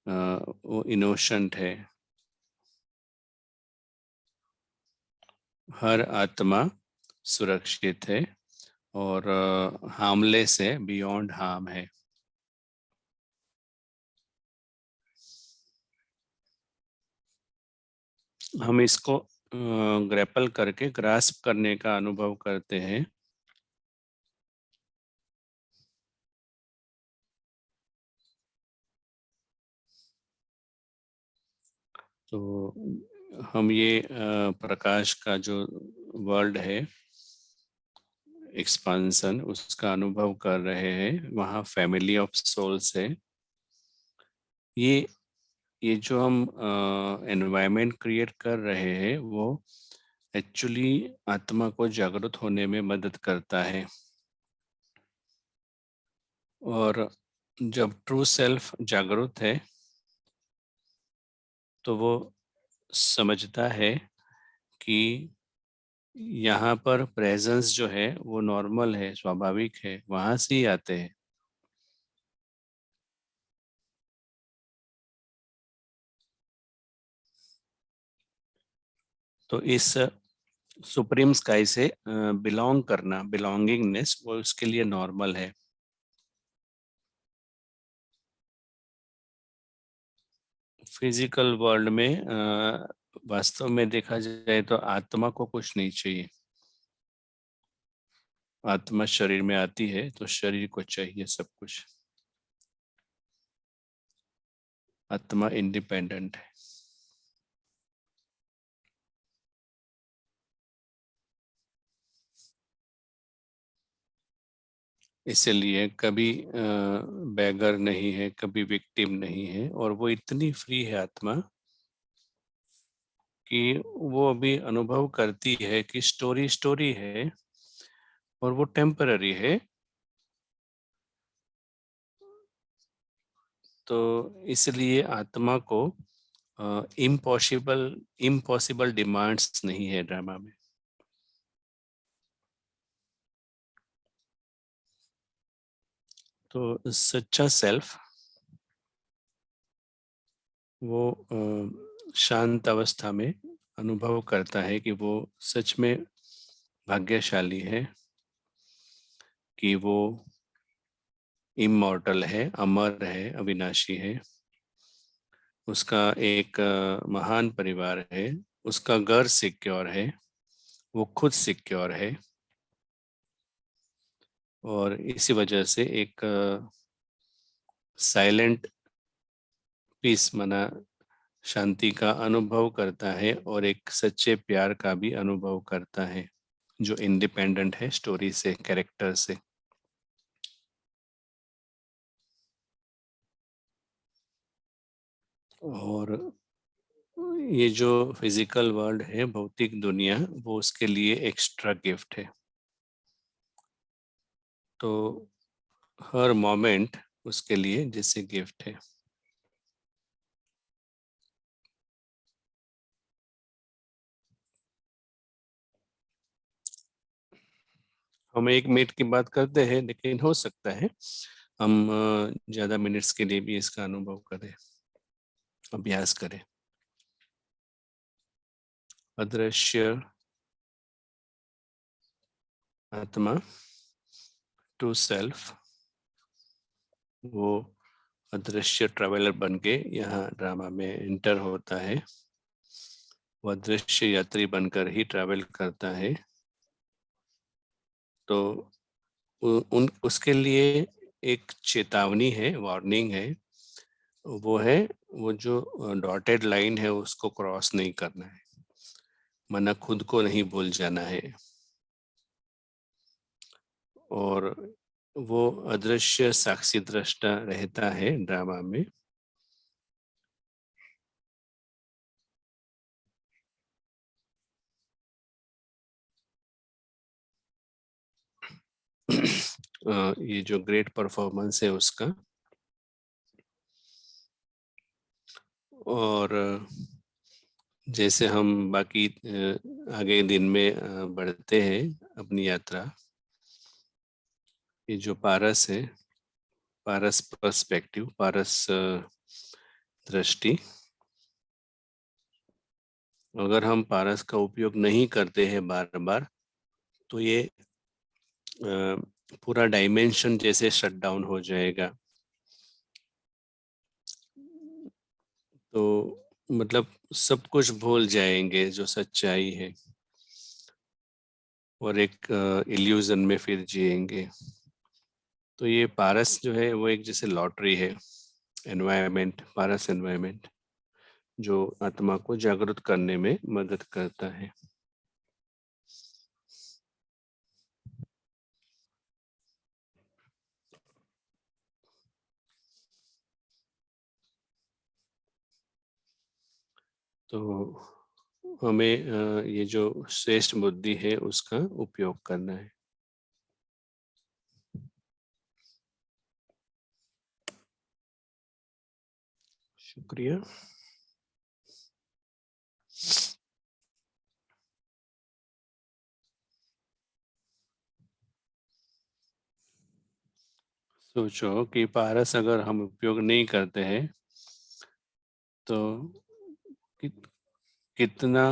वो इनोसेंट है। हर आत्मा सुरक्षित है और हार्मलेस है, बियॉन्ड हार्म है। हम इसको ग्रैपल करके ग्रास्प करने का अनुभव करते हैं। तो हम ये प्रकाश का जो वर्ल्ड है, एक्सपांसन, उसका अनुभव कर रहे हैं। वहाँ फैमिली ऑफ सोल्स है। ये ये जो हम एनवायरनमेंट क्रिएट कर रहे हैं वो एक्चुअली आत्मा को जागृत होने में मदद करता है। और जब ट्रू सेल्फ जागृत है तो वो समझता है कि यहाँ पर प्रेजेंस जो है वो नॉर्मल है, स्वाभाविक है, वहां से ही आते हैं। तो इस सुप्रीम स्काई से बिलोंग करना, बिलोंगिंगनेस, वो उसके लिए नॉर्मल है। फिजिकल वर्ल्ड में वास्तव में देखा जाए तो आत्मा को कुछ नहीं चाहिए। आत्मा शरीर में आती है तो शरीर को चाहिए सब कुछ। आत्मा इंडिपेंडेंट है। इसलिए कभी बैगर नहीं है, कभी विक्टिम नहीं है, और वो इतनी फ्री है आत्मा कि वो अभी अनुभव करती है कि स्टोरी स्टोरी है और वो टेम्पररी है। तो इसलिए आत्मा को इम्पॉसिबल इम्पॉसिबल डिमांड्स नहीं है ड्रामा में। तो सच्चा सेल्फ वो शांत अवस्था में अनुभव करता है कि वो सच में भाग्यशाली है, कि वो इमॉर्टल है, अमर है, अविनाशी है। उसका एक महान परिवार है, उसका घर सिक्योर है, वो खुद सिक्योर है। और इसी वजह से एक साइलेंट पीस मना शांति का अनुभव करता है और एक सच्चे प्यार का भी अनुभव करता है जो इंडिपेंडेंट है स्टोरी से, कैरेक्टर से। और ये जो फिजिकल वर्ल्ड है, भौतिक दुनिया, वो उसके लिए एक्स्ट्रा गिफ्ट है। तो हर मोमेंट उसके लिए जैसे गिफ्ट है। हम 1 मिनट की बात करते हैं, लेकिन हो सकता है हम ज्यादा मिनट्स के लिए भी इसका अनुभव करें, अभ्यास करें। अदृश्य आत्मा, टू सेल्फ, वो अदृश्य ट्रैवलर बन के यहाँ ड्रामा में एंटर होता है। वो अदृश्य यात्री बनकर ही ट्रैवल करता है। तो उन उसके लिए एक चेतावनी है, वार्निंग है। वो है, वो जो डॉटेड लाइन है उसको क्रॉस नहीं करना है, मना खुद को नहीं भूल जाना है। और वो अदृश्य साक्षी दृष्टा रहता है ड्रामा में। ये जो ग्रेट परफॉर्मेंस है उसका। और जैसे हम बाकी आगे दिन में बढ़ते हैं अपनी यात्रा, ये जो पारस है, पारस पर्सपेक्टिव, पारस दृष्टि, अगर हम पारस का उपयोग नहीं करते हैं बार बार, तो ये पूरा डायमेंशन जैसे शट डाउन हो जाएगा। तो मतलब सब कुछ भूल जाएंगे जो सच्चाई है और एक इल्यूजन में फिर जिएंगे। तो ये पारस जो है वो एक जैसे लॉटरी है, एनवायरनमेंट, पारस एनवायरनमेंट, जो आत्मा को जागृत करने में मदद करता है। तो हमें ये जो श्रेष्ठ बुद्धि है उसका उपयोग करना है। शुक्रिया। सोचो कि पारस अगर हम उपयोग नहीं करते हैं तो कितना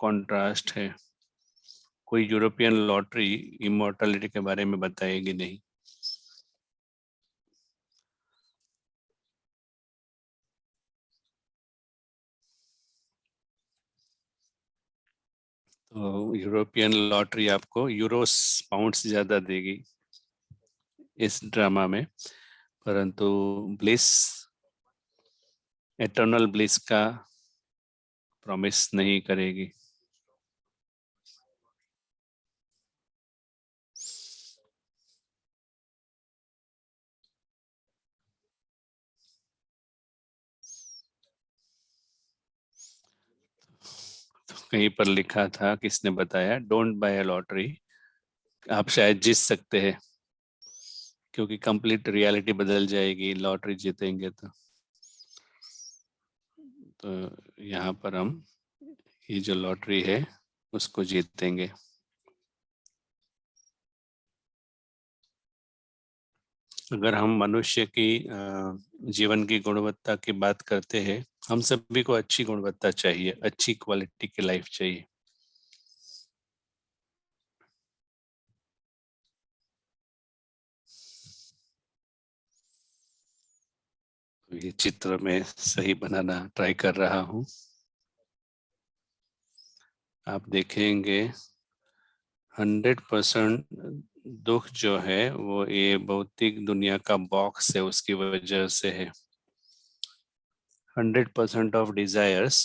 कंट्रास्ट है। कोई यूरोपियन लॉटरी इमोर्टलिटी के बारे में बताएगी नहीं। तो यूरोपियन लॉटरी आपको यूरोस, पाउंड्स ज्यादा देगी इस ड्रामा में, परंतु ब्लिस, एटर्नल ब्लिस का प्रॉमिस नहीं करेगी। तो कहीं पर लिखा था, किसने बताया, डोंट बाय अ लॉटरी। आप शायद जीत सकते हैं क्योंकि कंप्लीट रियलिटी बदल जाएगी लॉटरी जीतेंगे तो यहाँ पर हम ये जो लॉटरी है उसको जीतेंगे। अगर हम मनुष्य की जीवन की गुणवत्ता की बात करते हैं, हम सभी को अच्छी गुणवत्ता चाहिए, अच्छी क्वालिटी की लाइफ चाहिए। तो ये चित्र में सही बनाना ट्राई कर रहा हूँ। आप देखेंगे 100% दुख जो है वो ये भौतिक दुनिया का बॉक्स है उसकी वजह से है। 100% ऑफ डिजायर्स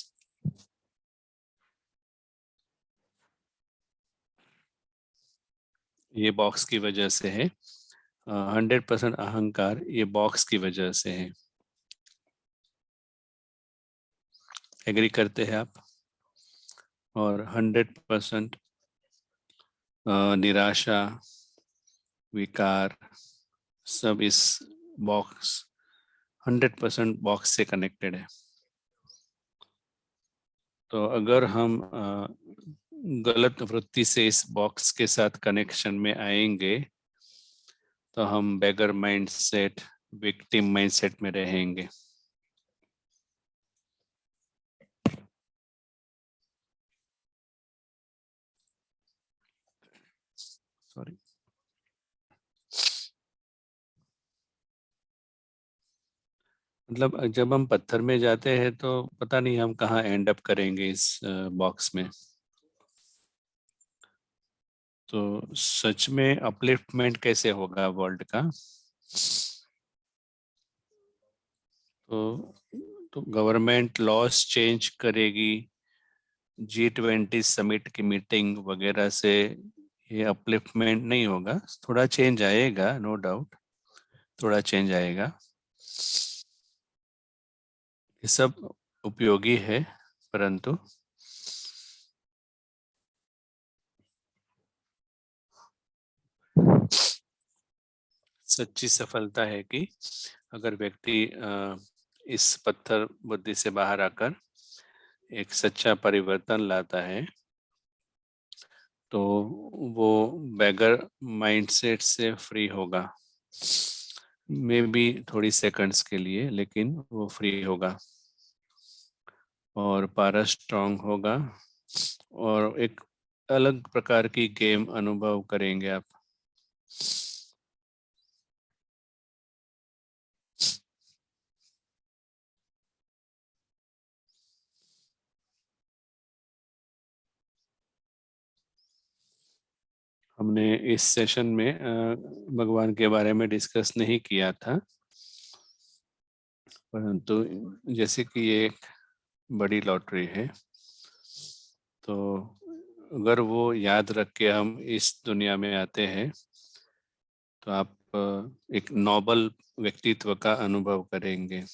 ये बॉक्स की वजह से है। 100% अहंकार ये बॉक्स की वजह से है। एग्री करते हैं आप? और 100% निराशा, विकार, सब इस बॉक्स, 100% बॉक्स से कनेक्टेड है। तो अगर हम गलत वृत्ति से इस बॉक्स के साथ कनेक्शन में आएंगे तो हम बेगर माइंडसेट, विक्टिम माइंडसेट में रहेंगे। सॉरी। मतलब जब हम पत्थर में जाते हैं तो पता नहीं हम कहाँ एंड अप करेंगे इस बॉक्स में। तो सच में अपलिफ्टमेंट कैसे होगा वर्ल्ड का? तो गवर्नमेंट लॉस चेंज करेगी, G20 समिट की मीटिंग वगैरह से ये अपलिफ्टमेंट नहीं होगा। थोड़ा चेंज आएगा, नो डाउट, थोड़ा चेंज आएगा। ये सब उपयोगी है, परंतु सच्ची सफलता है कि अगर व्यक्ति इस पत्थर बुद्धि से बाहर आकर एक सच्चा परिवर्तन लाता है तो वो बैगर माइंडसेट से फ्री होगा। मे बी थोड़ी सेकंड्स के लिए, लेकिन वो फ्री होगा और पारा स्ट्रांग होगा और एक अलग प्रकार की गेम अनुभव करेंगे आप। हमने इस सेशन में भगवान के बारे में डिस्कस नहीं किया था, परंतु जैसे कि ये एक बड़ी लॉटरी है, तो अगर वो याद रख के हम इस दुनिया में आते हैं तो आप एक नोबल व्यक्तित्व का अनुभव करेंगे।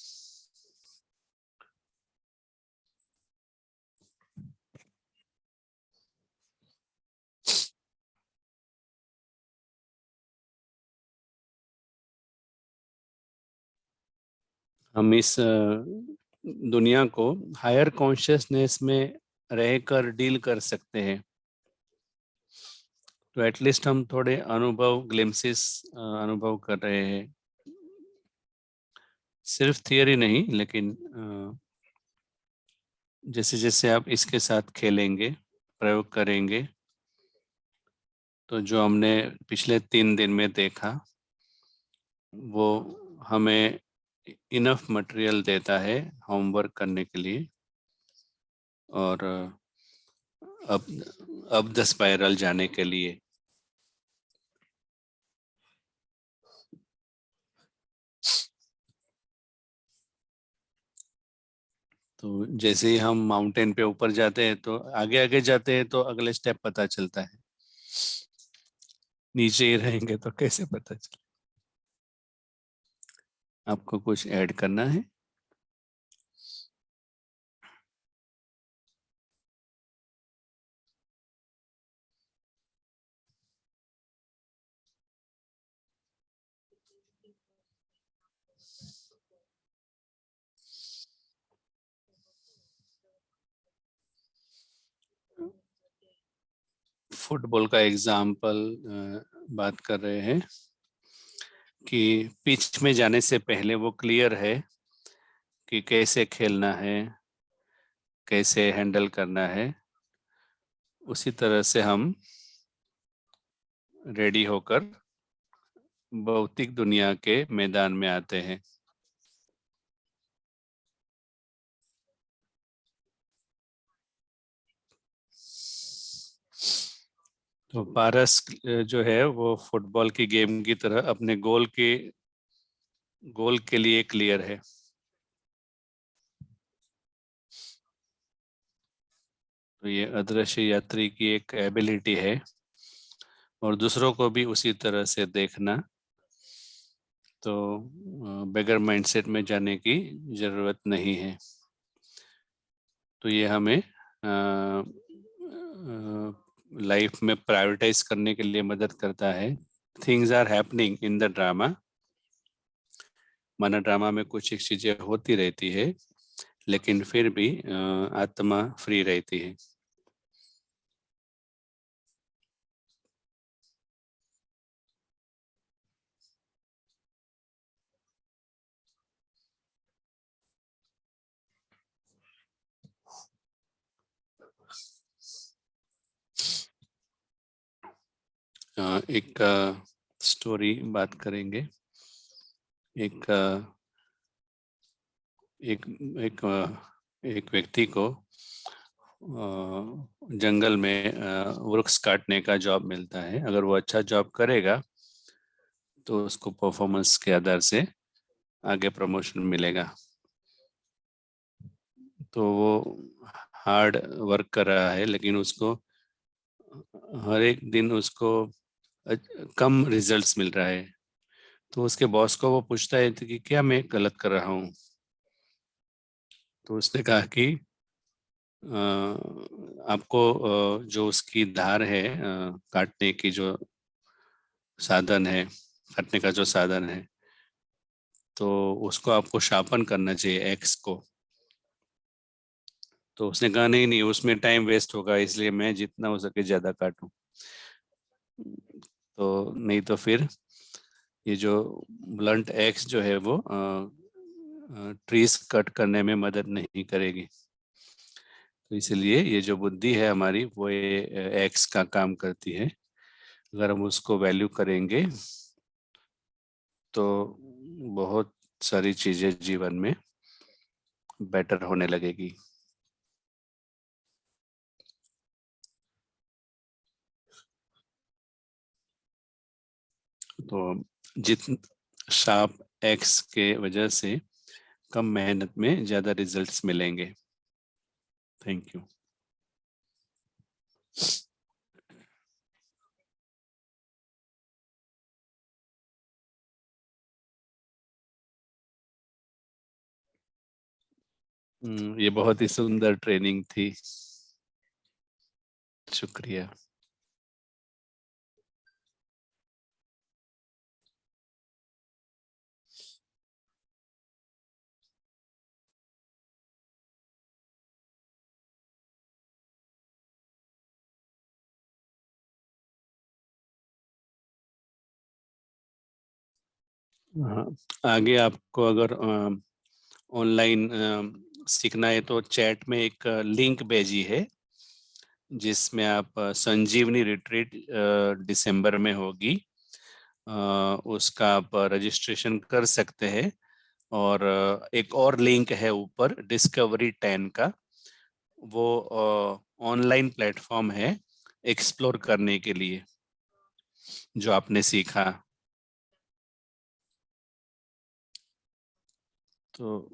हम इस दुनिया को हायर कॉन्शियसनेस में रहकर डील कर सकते हैं, तो एटलीस्ट हम थोड़े अनुभव ग्लिम्सिस अनुभव कर रहे हैं। सिर्फ थियरी नहीं, लेकिन जैसे जैसे आप इसके साथ खेलेंगे, प्रयोग करेंगे, तो जो हमने पिछले 3 दिन में देखा वो हमें इनफ मटेरियल देता है होमवर्क करने के लिए, और अब द स्पाइरल जाने के लिए। तो जैसे ही हम माउंटेन पे ऊपर जाते हैं तो आगे आगे जाते हैं तो अगले स्टेप पता चलता है, नीचे ही रहेंगे तो कैसे पता चले। आपको कुछ ऐड करना है? फुटबॉल का एग्जाम्पल बात कर रहे हैं कि पिच में जाने से पहले वो क्लियर है कि कैसे खेलना है, कैसे हैंडल करना है। उसी तरह से हम रेडी होकर भौतिक दुनिया के मैदान में आते हैं। तो पारस जो है वो फुटबॉल की गेम की तरह अपने गोल के लिए क्लियर है। तो ये अदृश्य यात्री की एक एबिलिटी है, और दूसरों को भी उसी तरह से देखना। तो बेगर माइंडसेट में जाने की जरूरत नहीं है। तो ये हमें लाइफ में प्रायोरिटाइज करने के लिए मदद करता है। Things are happening in the drama, माना ड्रामा में कुछ एक चीजें होती रहती है, लेकिन फिर भी आत्मा फ्री रहती है। एक स्टोरी बात करेंगे। एक एक एक एक व्यक्ति को जंगल में वृक्ष काटने का जॉब मिलता है। अगर वो अच्छा जॉब करेगा तो उसको परफॉर्मेंस के आधार से आगे प्रमोशन मिलेगा। तो वो हार्ड वर्क कर रहा है, लेकिन उसको हर एक दिन उसको कम रिजल्ट्स मिल रहा है। तो उसके बॉस को वो पूछता है कि क्या मैं गलत कर रहा हूँ। तो उसने कहा कि आपको जो उसकी धार है, काटने की जो साधन है, काटने का जो साधन है, तो उसको आपको शार्पन करना चाहिए, एक्स को। तो उसने कहा नहीं नहीं, उसमें टाइम वेस्ट होगा, इसलिए मैं जितना हो सके ज्यादा काटूं। तो नहीं तो फिर ये जो ब्लंट एक्स जो है वो ट्रीज कट करने में मदद नहीं करेगी। तो इसलिए ये जो बुद्धि है हमारी, वो ये एक्स का काम करती है। अगर हम उसको वैल्यू करेंगे तो बहुत सारी चीजें जीवन में बेटर होने लगेगी। तो जित शार्प एक्स के वजह से कम मेहनत में ज्यादा रिजल्ट्स मिलेंगे। Thank you. ये बहुत ही सुंदर ट्रेनिंग थी। शुक्रिया। हाँ, आगे आपको अगर ऑनलाइन सीखना है तो चैट में एक लिंक भेजी है जिसमें आप संजीवनी रिट्रीट दिसंबर में होगी, अ, उसका आप रजिस्ट्रेशन कर सकते हैं। और एक और लिंक है ऊपर डिस्कवरी 10 का, वो ऑनलाइन प्लेटफॉर्म है एक्सप्लोर करने के लिए जो आपने सीखा। तो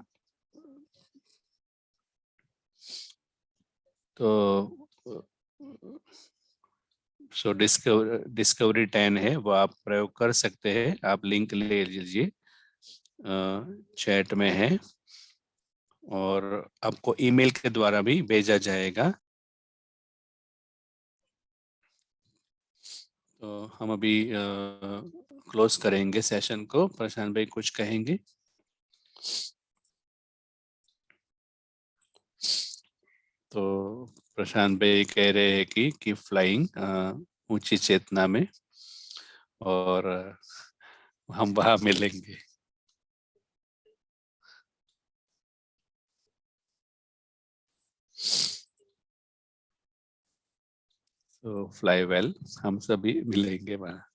तो सो डिस्कवरी 10 है, वो आप प्रयोग कर सकते हैं। आप लिंक ले लीजिए, चैट में है और आपको ईमेल के द्वारा भी भेजा जाएगा। तो हम अभी क्लोज करेंगे सेशन को। प्रशांत भाई कुछ कहेंगे? तो प्रशांत भाई कह रहे हैं कि फ्लाइंग ऊंची चेतना में, और हम वहाँ मिलेंगे। तो फ्लाई वेल, हम सभी मिलेंगे वहाँ।